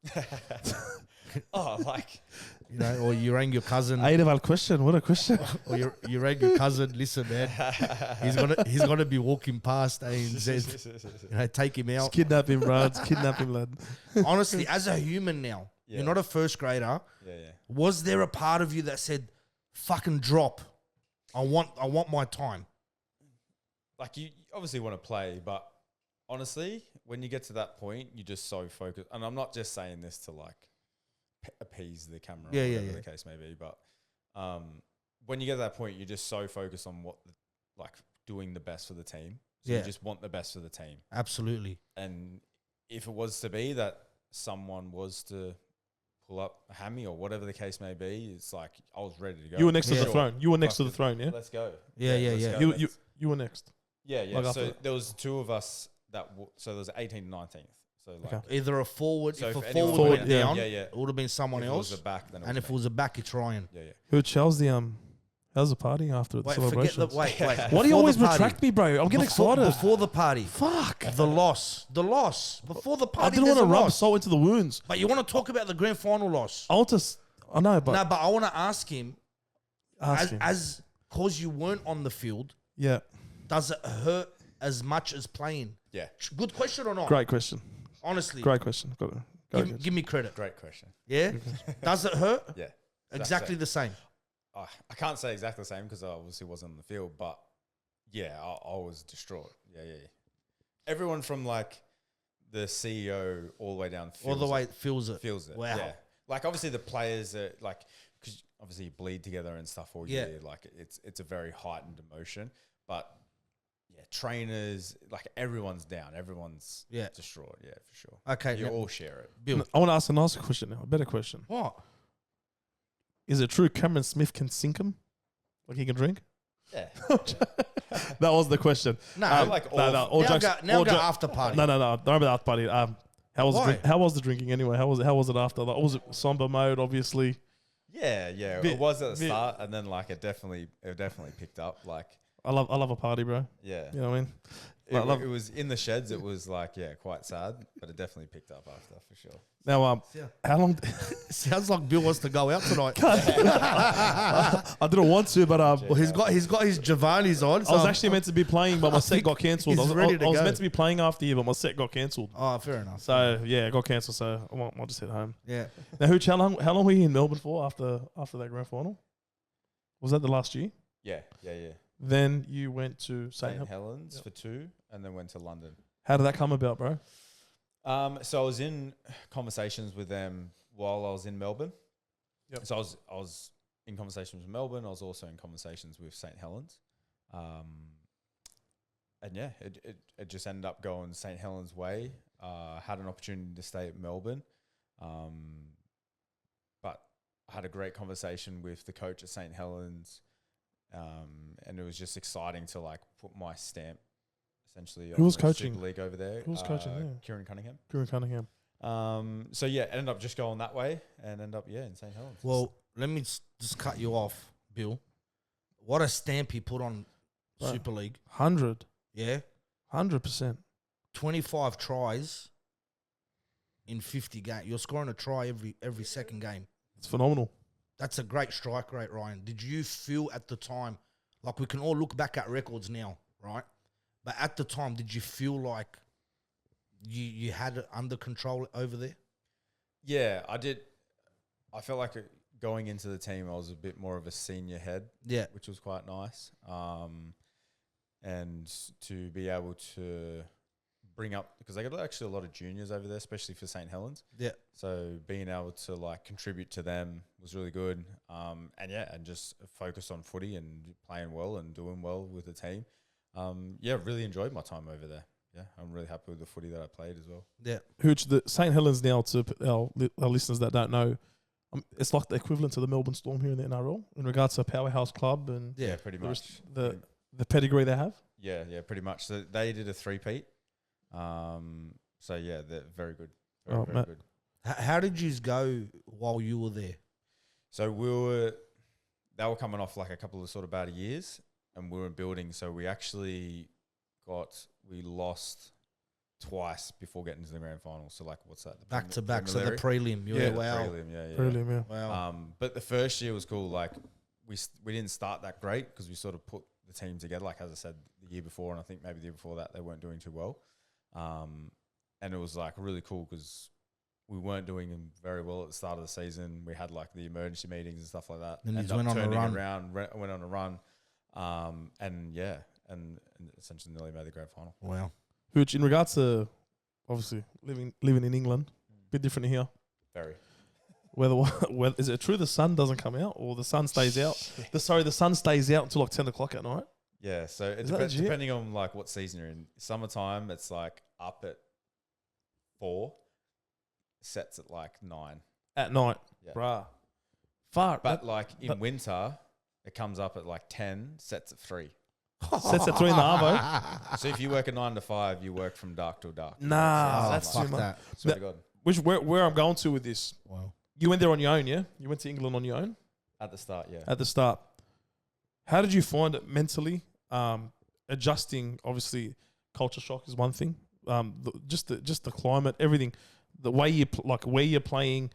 or you rang your cousin, Eideval question. What a question. or you rang your cousin. Listen, man, he's gonna be walking past ANZ. Take him Just out. kidnap him, bro. Just kidnap him, lad. Honestly, as a human now, you're not a first grader. Yeah. Was there a part of you that said, "Fucking drop. I want my time"? Like you obviously want to play, but honestly, when you get to that point, you're just so focused. And I'm not just saying this to like appease the camera or whatever the case may be, but when you get to that point, you're just so focused on doing the best for the team. So you just want the best for the team. Absolutely. And if it was to be that someone was to pull up a hammy or whatever the case may be, it's like I was ready to go. You were next to the Sure. throne. You were next to the throne, yeah? Let's go. Yeah. Let's go. You were next. Yeah. Like So after- there was two of us so there was 18th and 19th. So like, Okay. Either a forward, So if a if anyone forward went went down, down, yeah. it would have been someone if else. it was a back, then it And was if it was a back, it's Ryan. yeah. Who how's the party after the Wait, forget celebration? the wait. Why do you Before the always party. retract me, bro? I'm getting Before- excited. Before the party. Fuck. The loss. Before the I party, didn't there's want to a rub loss. salt into the wounds. But you want to talk about the grand final loss? I want to. I know, but No, but I want to ask him, ask him. as cause you weren't on the field, Yeah. does it hurt as much as playing? Yeah. Good question or not? Great question. Honestly, Great question. Got it. give me credit. Great question. Yeah. Does it hurt? Yeah. Exactly the same. I can't say exactly the same because I obviously wasn't on the field, but yeah, I was distraught. Yeah. Everyone from like the CEO all the way down All the way feels it. feels it. Wow. Yeah. Like obviously the players are like, because obviously you bleed together and stuff all Yeah. year. Like it's a very heightened emotion, but yeah, trainers, like everyone's down, everyone's distraught. Yeah, for sure. Okay. You now, all share it. Bill. I want to ask a nicer question now. A better question. What? Is it true Cameron Smith can sink him? Like he can drink? Yeah. That was the question. No. All jokes. Now all go jo- after party. No. Don't worry about after party. How was Why? how was the drinking anyway? How was it after? Like, was it somber mode? Obviously. Yeah. Bit- It was at the bit- start, and then like it definitely picked up. Like I love a party, bro. yeah, You know what I mean? it was in the sheds. It was like quite sad, but it definitely picked up after for sure. Now, Yeah. how long? Sounds like Bill wants to go out tonight. I didn't want to, but Well, he's got his Giovanni's on. I was actually meant to be playing, but my set think got cancelled. I he's was, ready to I was go. meant to be playing after you, but my set got cancelled. Oh, fair enough. So yeah, it got cancelled. So I'll just head home. Yeah. Now, Hooch, how long were you in Melbourne for after that grand final? Was that the last year? Yeah. Then you went to St. St. Helens for 2, and then went to London. How did that come about, bro? So I was in conversations with them while I was in Melbourne. Yep. So I was in conversations with Melbourne. I was also in conversations with St Helens. And yeah, it just ended up going St Helens' way. Had an opportunity to stay at Melbourne. But I had a great conversation with the coach at St Helens. And it was just exciting to like put my stamp essentially. Who was on the coaching? Super League over there? Who was coaching there? Kieran Cunningham. Kieran Cunningham. So yeah, ended up just going that way and ended up in St Helens. Well, let me just cut you off, Bill. What a stamp he put on Right. Super League. 100%. Yeah, 25 tries in 50 games. You're scoring a try every second game. It's phenomenal. That's a great strike rate, Ryan. Did you feel at the time, like we can all look back at records now, right? But at the time, did you feel like you had it under control over there? Yeah, I did. I felt like going into the team, I was a bit more of a senior head, Yeah. which was quite nice. And to be able to bring up, because they got actually a lot of juniors over there, especially for St Helens. Yeah. So being able to like contribute to them was really good. And just focus on footy and playing well and doing well with the team. Really enjoyed my time over there. Yeah, I'm really happy with the footy that I played as well. Yeah. Hooch, the St Helens now, to our listeners that don't know, it's like the equivalent to the Melbourne Storm here in the NRL in regards to a powerhouse club and Yeah, pretty the much. the pedigree they have. Yeah, pretty much. So they did a 3-peat. So yeah, they're very good. Very Matt. good. How did you go while you were there? So they were coming off like a couple of sort of bad years, and we were building. So we actually we lost twice before getting to the grand final. So like, what's that? Back to back. So the prelim. Yeah, Wow. Prelim, yeah. Brilliant, yeah. Wow. But the first year was cool. Like we didn't start that great because we sort of put the team together. Like as I said, the year before, and I think maybe the year before that, they weren't doing too well. And it was like really cool because we weren't doing very well at the start of the season. We had like the emergency meetings and stuff like that. Then you Ended went up on a turning run. went on a run. And essentially nearly made the grand final. Wow. Hooch, in regards to obviously living in England, a bit different here. Very. Whether is it true the sun doesn't come out or the sun stays out? The sun stays out until like 10 o'clock at night. Yeah, so it Is that depends legit? depending on like what season you're in. Summertime, it's like up at 4, sets at like 9. At night, Yeah. bruh. Far. But like in winter, it comes up at like 10, sets at 3. Sets at 3 in the arvo. So if you work a 9 to 5, you work from dark till dark. Nah, Oh, that's fuck too much. that. Swear to God. Where I'm going to with this? Wow. You went there on your own, yeah? You went to England on your own At the start, yeah. at the start. How did you find mentally adjusting? Obviously, culture shock is one thing. Just the climate, everything, the way where you're playing,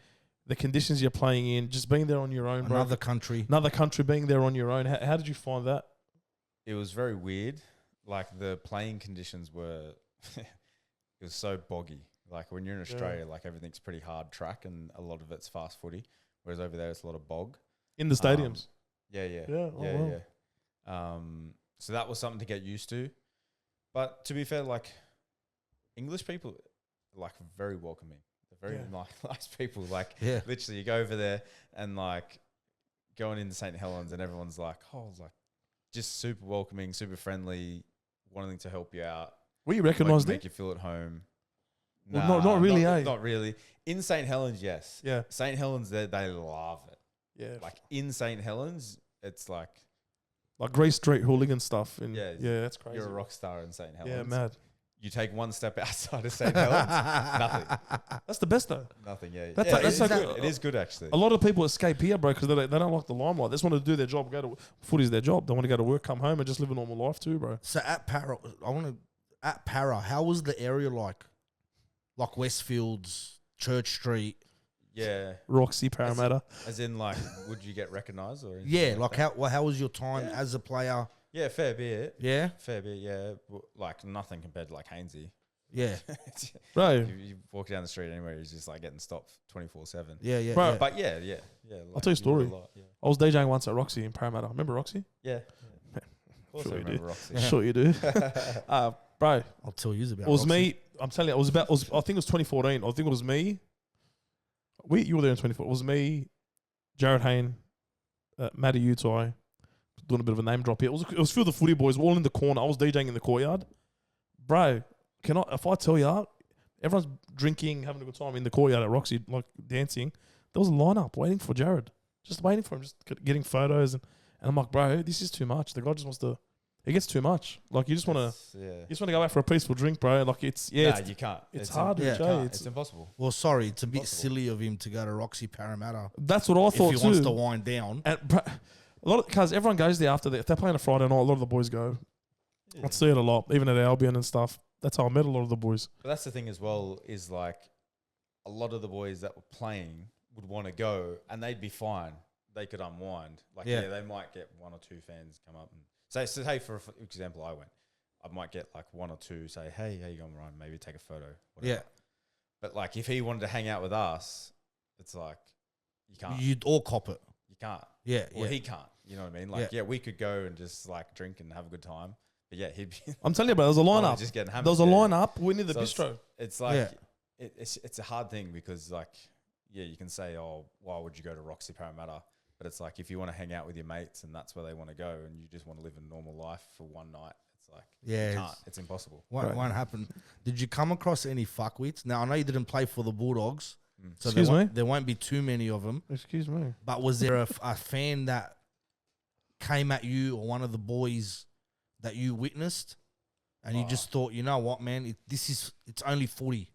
the conditions you're playing in, just being there on your own, bro. Another country. Another country, being there on your own. How did you find that? It was very weird. Like the playing conditions were, it was so boggy. Like when you're in Australia, like everything's pretty hard track and a lot of it's fast footy. Whereas over there, it's a lot of bog. In the stadiums. Yeah. Yeah, oh, wow. So that was something to get used to. But to be fair, like English people, are, like very welcoming. They're very nice people. Like Yeah. literally, you go over there and like going into St Helens, and everyone's like, just super welcoming, super friendly, wanting to help you out. Were you recognised make there? you feel at home. Well, not really, Not really. In St Helens, yes. Yeah. St Helens, they love it. Yeah. Like in St Helens, it's like Grace Street hooligan stuff. And Yeah, that's crazy. you're a rock star in St Helens. Yeah, mad. You take one step outside of St Helens, nothing. That's the best though. Nothing, yeah. That's so good. It is good, actually. A lot of people escape here, bro, because they don't like the limelight. They just want to do their job. Footy's their job. They want to go to work, come home, and just live a normal life too, bro. So at Para, how was the area like? Like Westfields, Church Street. Yeah. Roxy, Parramatta. As in, like, would you get recognised? Or Yeah, like how was your time as a player? Yeah, fair bit. Yeah, Fair bit, yeah. Like, nothing compared to, like, Hainsey. yeah, Bro, You walk down the street anywhere, he's just, like, getting stopped 24/7. yeah. Bro, yeah. But, yeah. I'll tell you a story. Yeah. I was DJing once at Roxy in Parramatta. Remember Roxy? Yeah. Also Sure you remember do. Roxy. Sure you do. Bro, I'll tell you about. it was Roxy. me. I'm telling you, I think it was 2014. I think it was me. You were there in 2014. It was me, Jared Hayne, Matty Utai, doing a bit of a name drop here. It was a few of the footy boys all in the corner. I was DJing in the courtyard. Bro, if I tell you, everyone's drinking, having a good time in the courtyard at Roxy, like dancing. There was a lineup waiting for Jared. Just waiting for him, just getting photos. And I'm like, bro, this is too much. The guy just wants to... It gets too much. Like, you just want to go out for a peaceful drink, bro. Like, you can't. It's hard, it's impossible. Well, sorry, it's a bit silly of him to go to Roxy Parramatta. That's what I thought too. If he wants to wind down. And bro, because everyone goes there after if they're playing a Friday night, a lot of the boys go. I see it a lot, even at Albion and stuff. That's how I met a lot of the boys. But that's the thing as well, is like a lot of the boys that were playing would want to go and they'd be fine. They could unwind. Like, they might get one or two fans come up and say for example, I might get like one or two say, hey, how you going, Ryan? Maybe take a photo. Whatever. Yeah. But like, if he wanted to hang out with us, it's like, you can't. You'd all cop it. You can't. Yeah. Well, he can't. You know what I mean? Like, we could go and just like drink and have a good time. But yeah, he'd be. I'm telling you, bro, there's a lineup. Just getting hammered. There's a lineup. We need the bistro. It's like, it's a hard thing because like, you can say, oh, why would you go to Roxy Parramatta? But it's like, if you want to hang out with your mates and that's where they want to go and you just want to live a normal life for one night, it's like, you can't. It's impossible. Won't happen. Did you come across any fuckwits? Now, I know you didn't play for the Bulldogs. So Excuse me? There won't be too many of them. Excuse me. But was there a fan that came at you or one of the boys that you witnessed and you just thought, you know what, man, it's only footy.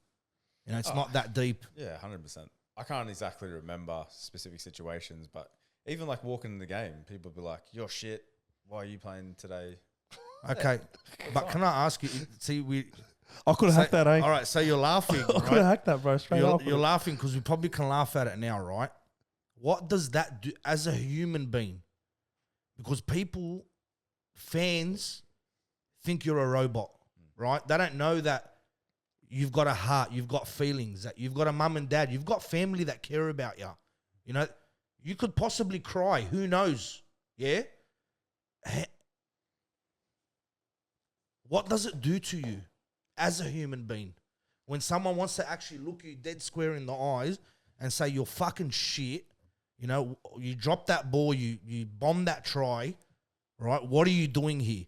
You know, it's not that deep. Yeah, 100%. I can't exactly remember specific situations, but even like walking in the game, people be like, you're shit. Why are you playing today? Okay. But can I ask you, I could have hacked that, eh? All right, so you're laughing. I could have hacked that, bro. Straight off. You're laughing because we probably can laugh at it now, right? What does that do as a human being? Because fans think you're a robot, right? They don't know that you've got a heart, you've got feelings, that you've got a mum and dad, you've got family that care about you. You know, you could possibly cry. Who knows? Yeah? What does it do to you as a human being when someone wants to actually look you dead square in the eyes and say you're fucking shit? You know, you drop that ball, you bomb that try, right? What are you doing here?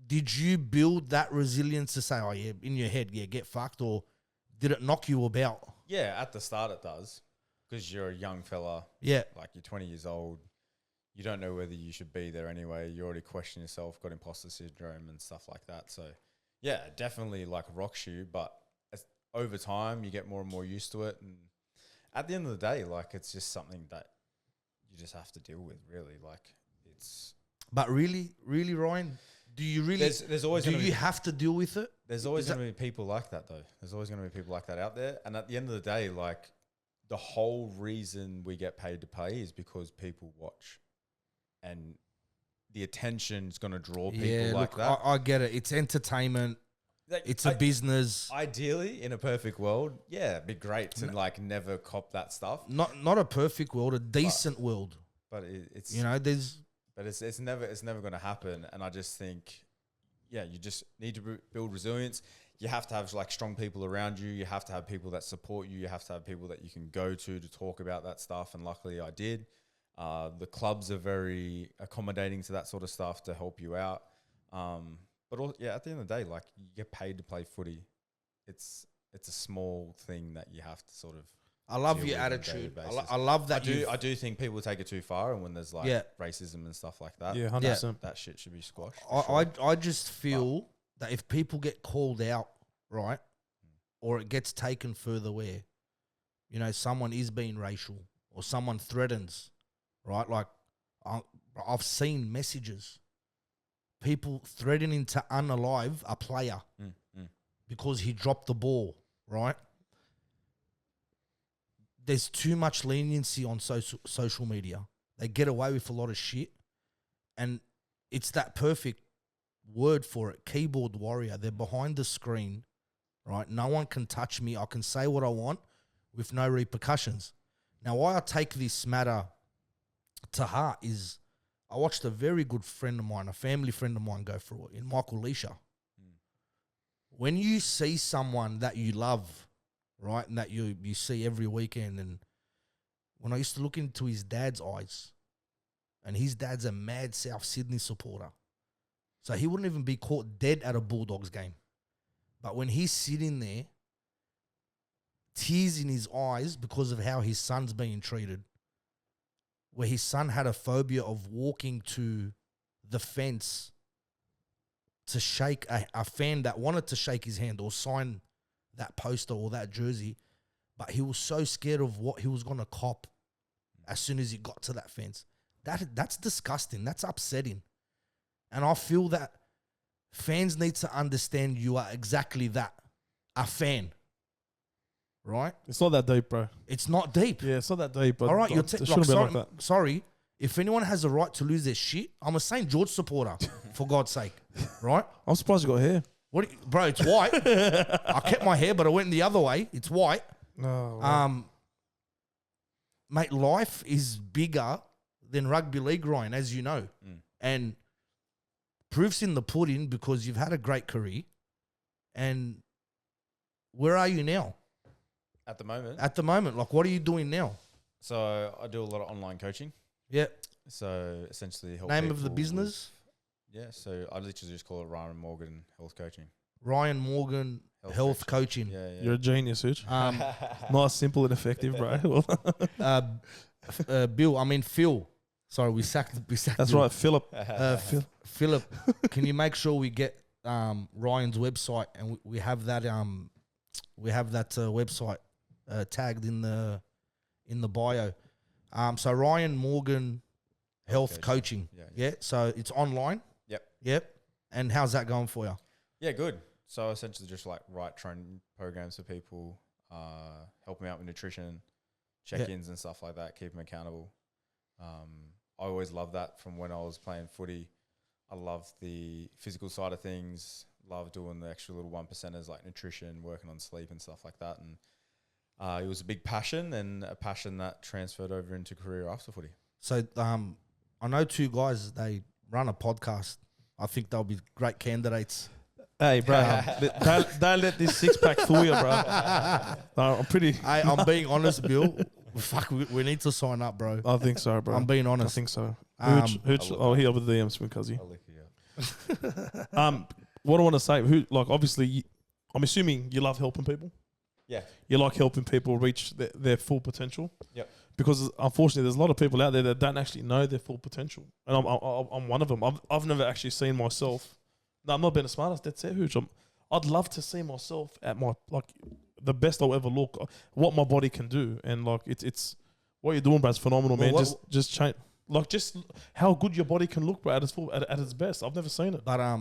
Did you build that resilience to say, oh, yeah, in your head, yeah, get fucked, or did it knock you about? Yeah, at the start it does, because you're a young fella. Yeah. Like, you're 20 years old. You don't know whether you should be there anyway. You already question yourself, got imposter syndrome and stuff like that. So, yeah, definitely, like, rocks you, but over time, you get more and more used to it. And at the end of the day, like, it's just something that you just have to deal with, really. Like, it's... But really, Ryan... Do you really? There's always. Do you have to deal with it? There's always going to be people like that, though. There's always going to be people like that out there. And at the end of the day, like, the whole reason we get paid to play is because people watch, and the attention's going to draw people like that. I get it. It's entertainment. It's a business. Ideally, in a perfect world, yeah, it'd be great to like never cop that stuff. Not a perfect world, a decent world. But it's there's. But it's never going to happen. And I just think, yeah, you just need to build resilience. You have to have like strong people around you. You have to have people that support you. You have to have people that you can go to talk about that stuff. And luckily I did. The clubs are very accommodating to that sort of stuff to help you out. But also, yeah, at the end of the day, like, you get paid to play footy. It's a small thing that you have to sort of. I love your attitude. I love that. I do think people take it too far, and when there's like racism and stuff like that, 100%. That shit should be squashed. I just feel that if people get called out, right, or it gets taken further, where, you know, someone is being racial or someone threatens, right? Like, I've seen messages, people threatening to unalive a player because he dropped the ball, right? There's too much leniency on social media. They get away with a lot of shit. And it's that perfect word for it, keyboard warrior. They're behind the screen, right? No one can touch me. I can say what I want with no repercussions. Now, why I take this matter to heart is I watched a very good friend of mine, a family friend of mine, go through it in Michael Leisha. When you see someone that you love, right, and that you see every weekend, and when I used to look into his dad's eyes, and his dad's a mad South Sydney supporter. So he wouldn't even be caught dead at a Bulldogs game. But when he's sitting there, tears in his eyes because of how his son's being treated, where his son had a phobia of walking to the fence to shake a fan that wanted to shake his hand or sign that poster or that jersey, but he was so scared of what he was going to cop as soon as he got to that fence. That's disgusting. That's upsetting. And I feel that fans need to understand you are exactly that, a fan, right? It's not that deep, bro. It's not deep. Yeah, it's not that deep. But all right, it shouldn't be like that. Sorry, if anyone has a right to lose their shit, I'm a St. George supporter, for God's sake, right? I'm surprised you got hair. Bro, it's white. I kept my hair, but I went the other way. It's white. No. Mate, life is bigger than rugby league, Ryan, as you know. And proof's in the pudding because you've had a great career. And where are you now? At the moment? At the moment. Like, what are you doing now? So I do a lot of online coaching. Yeah. So essentially help Name of the people business? Yeah, so I literally just call it Ryan Morgan Health Coaching. Ryan Morgan Health Coaching. Yeah. You're a genius, Hooch. Nice, simple, and effective, bro. Phil. Sorry, we sacked That's Bill. right, Philip. Philip, can you make sure we get Ryan's website and we have that website tagged in the bio. So Ryan Morgan Health Coaching. Yeah. So it's online. Yep. And how's that going for you? Yeah, good. So essentially just like write training programs for people, help them out with nutrition, check-ins and stuff like that, keep them accountable. I always loved that from when I was playing footy. I loved the physical side of things, loved doing the extra little 1%ers like nutrition, working on sleep and stuff like that. And it was a big passion and a passion that transferred over into career after footy. So I know two guys, they run a podcast. I think they'll be great candidates. Hey, bro, don't let this six-pack fool you, bro. I'm pretty... Hey, I'm being honest, Bill. Fuck, we need to sign up, bro. I think so, bro. I'm being honest. I think so. Hooch, I'll hit up with the DMs from Cuzzy. I'll lick you up. What I want to say, obviously, I'm assuming you love helping people. Yeah. You like helping people reach their full potential. Yep. Because unfortunately, there's a lot of people out there that don't actually know their full potential, and I'm one of them. I've never actually seen myself. No, I'm not being a smartass. That's it, Hooch. I'd love to see myself at my the best I'll ever look. What my body can do, and it's what you're doing, bro. It's phenomenal, man. Just change, just how good your body can look, bro, at its best. I've never seen it. But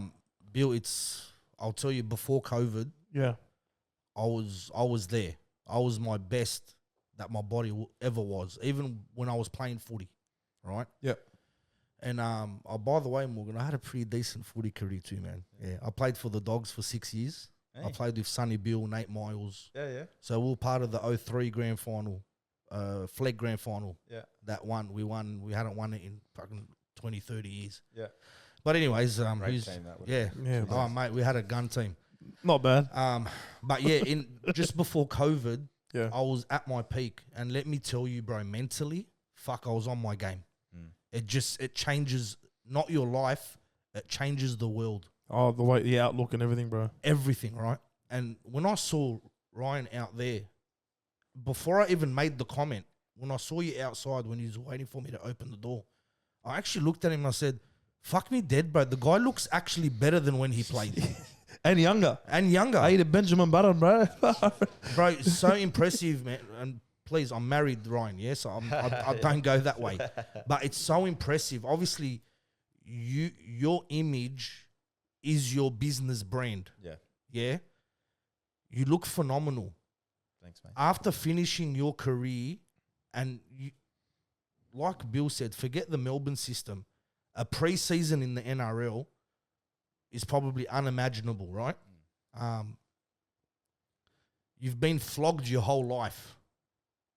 Bill, I'll tell you, before COVID, yeah, I was there. I was my best that my body ever was, even when I was playing footy, right? Yep. And by the way, Morgan, I had a pretty decent footy career too, man. Yeah, I played for the Dogs for 6 years. Hey. I played with Sonny Bill, Nate Miles. Yeah. So we were part of the 03 grand final, flag grand final. Yeah. That one, we won. We hadn't won it in fucking 20, 30 years. Yeah. But anyways, great team that yeah. Oh, mate, we had a gun team. Not bad. But yeah, just before COVID, yeah, I was at my peak, and let me tell you, bro, mentally, I was on my game. It changes not your life, it changes the world. Oh, the outlook and everything, bro. Everything, right? And when I saw Ryan out there, before I even made the comment, when I saw you outside when he was waiting for me to open the door, I actually looked at him and I said, fuck me dead, bro. The guy looks actually better than when he played. And younger. I ate a Benjamin Button, bro. Bro, so impressive, man. And please, I'm married, Ryan, yeah? So I don't go that way. But it's so impressive. Obviously, your image is your business brand. Yeah. Yeah? You look phenomenal. Thanks, mate. After finishing your career, and like Bill said, forget the Melbourne system. A pre-season in the NRL is probably unimaginable, right? You've been flogged your whole life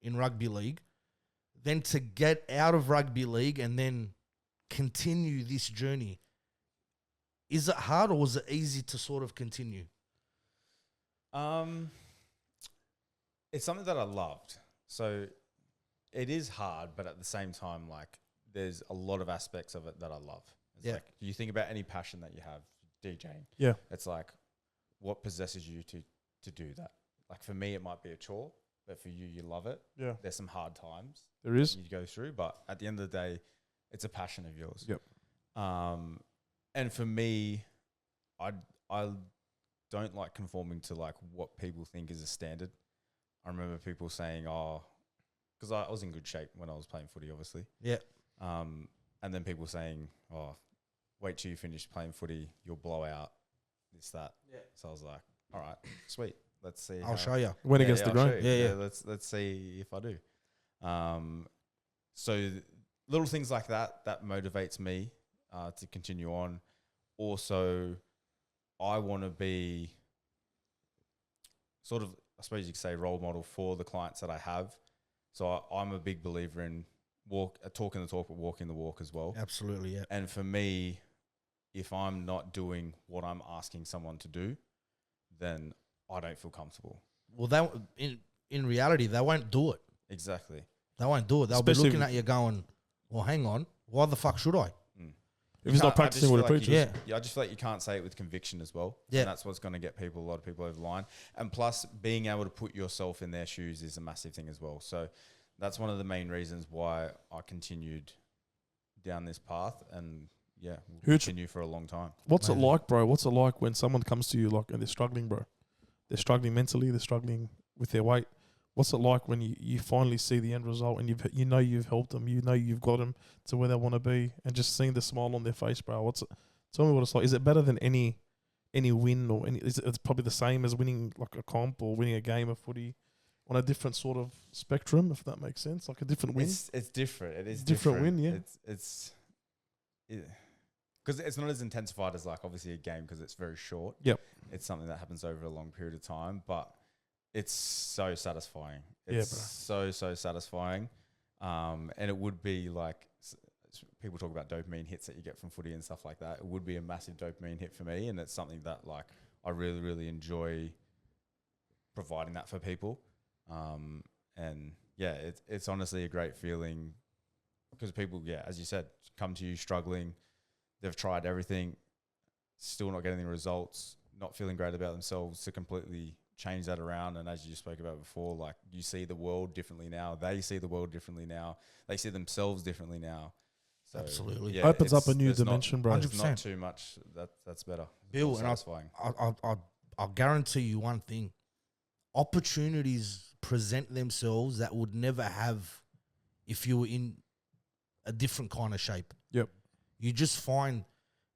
in rugby league. Then to get out of rugby league and then continue this journey, is it hard or was it easy to sort of continue? It's something that I loved. So it is hard, but at the same time, like there's a lot of aspects of it that I love. It's like, you think about any passion that you have, DJing. Yeah. It's like, what possesses you to do that? Like for me, it might be a chore, but for you, you love it. Yeah. There's some hard times There is. you go through, but at the end of the day, it's a passion of yours. Yep. And for me, I don't like conforming to like what people think is a standard. I remember people saying, because I was in good shape when I was playing footy, obviously. Yeah. And then people saying, wait till you finish playing footy, you'll blow out this, that. Yeah. So I was like, all right, sweet. Let's see. I'll show you. When against the grain. Yeah. Let's see if I do. So little things like that motivates me to continue on. Also, I want to be sort of, I suppose you could say, role model for the clients that I have. So I'm a big believer in talking the talk, but walking the walk as well. Absolutely, yeah. And for me, if I'm not doing what I'm asking someone to do, then I don't feel comfortable. Well, in reality, they won't do it. Exactly. They won't do it. They'll Especially be looking at you going, well, hang on, why the fuck should I? If he's not practicing what he preaches. I just feel like you can't say it with conviction as well. Yeah. And that's what's going to get a lot of people over the line. And plus, being able to put yourself in their shoes is a massive thing as well. So that's one of the main reasons why I continued down this path, and we'll continue for a long time. What's it like, bro? What's it like when someone comes to you like and they're struggling, bro? They're struggling mentally. They're struggling with their weight. What's it like when you finally see the end result and you've helped them, you've got them to where they want to be, and just seeing the smile on their face, bro? Tell me what it's like. Is it better than any win, or it's probably the same as winning like a comp or winning a game of footy on a different sort of spectrum, if that makes sense? Like a different win. It's different. It is different win, yeah. Because it's not as intensified as like obviously a game, because it's very short. Yep. It's something that happens over a long period of time, but it's so satisfying. So satisfying. And it would be like, people talk about dopamine hits that you get from footy and stuff like that. It would be a massive dopamine hit for me. And it's something that like I really, really enjoy providing that for people. And yeah, it's honestly a great feeling, because people, as you said, come to you struggling. They've tried everything, still not getting the results, not feeling great about themselves, to completely change that around. And as you spoke about before, like you see the world differently now. They see the world differently now. They see themselves differently now. So absolutely. Opens up a new dimension, bro. There's not too much. That's better. Bill, and I'll guarantee you one thing. Opportunities present themselves that would never have if you were in a different kind of shape. Yep. You just find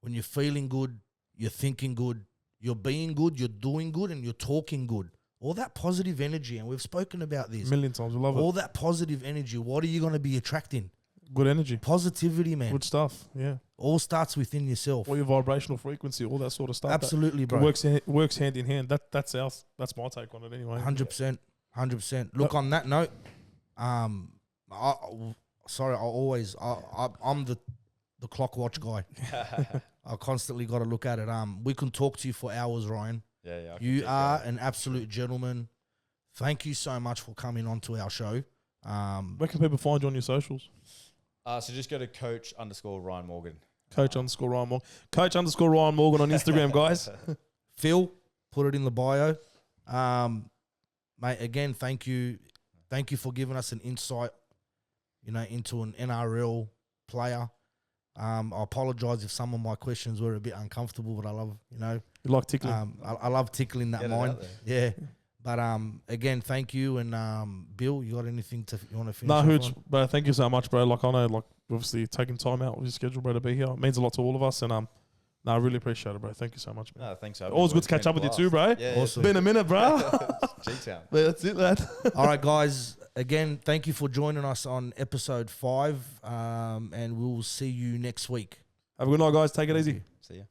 when you're feeling good, you're thinking good, you're being good, you're doing good, and you're talking good. All that positive energy, and we've spoken about this a million times. We love it. All that positive energy, what are you going to be attracting? Good energy. Positivity, man. Good stuff, yeah. All starts within yourself. All your vibrational frequency, all that sort of stuff. Absolutely, bro. Works hand in hand. That's my take on it anyway. 100%. 100%. Look, on that note, I'm the clock watch guy. I constantly got to look at it. We can talk to you for hours, Ryan. Yeah. You are an absolute gentleman. Thank you so much for coming on to our show. Where can people find you on your socials? So just go to Coach_Ryan Morgan. Coach_Ryan Morgan. Coach_Ryan Morgan on Instagram, guys. Phil, put it in the bio. Mate, again, thank you. Thank you for giving us an insight, into an NRL player. I apologize if some of my questions were a bit uncomfortable, but I love, You like tickling. I love tickling that mind. Yeah. But again, thank you. And Bill, you got anything you want to finish? No, Hooch, bro, thank you so much, bro. Like, I know, obviously taking time out of your schedule, bro, to be here. It means a lot to all of us. And I really appreciate it, bro. Thank you so much, man. No, thanks. Always good to catch up with you too, bro. Yeah, awesome. It's been a minute, bro. G-Town. That's it, lad. All right, guys. Again, thank you for joining us on episode 5. And we'll see you next week. Have a good night, guys. Take it easy. See ya.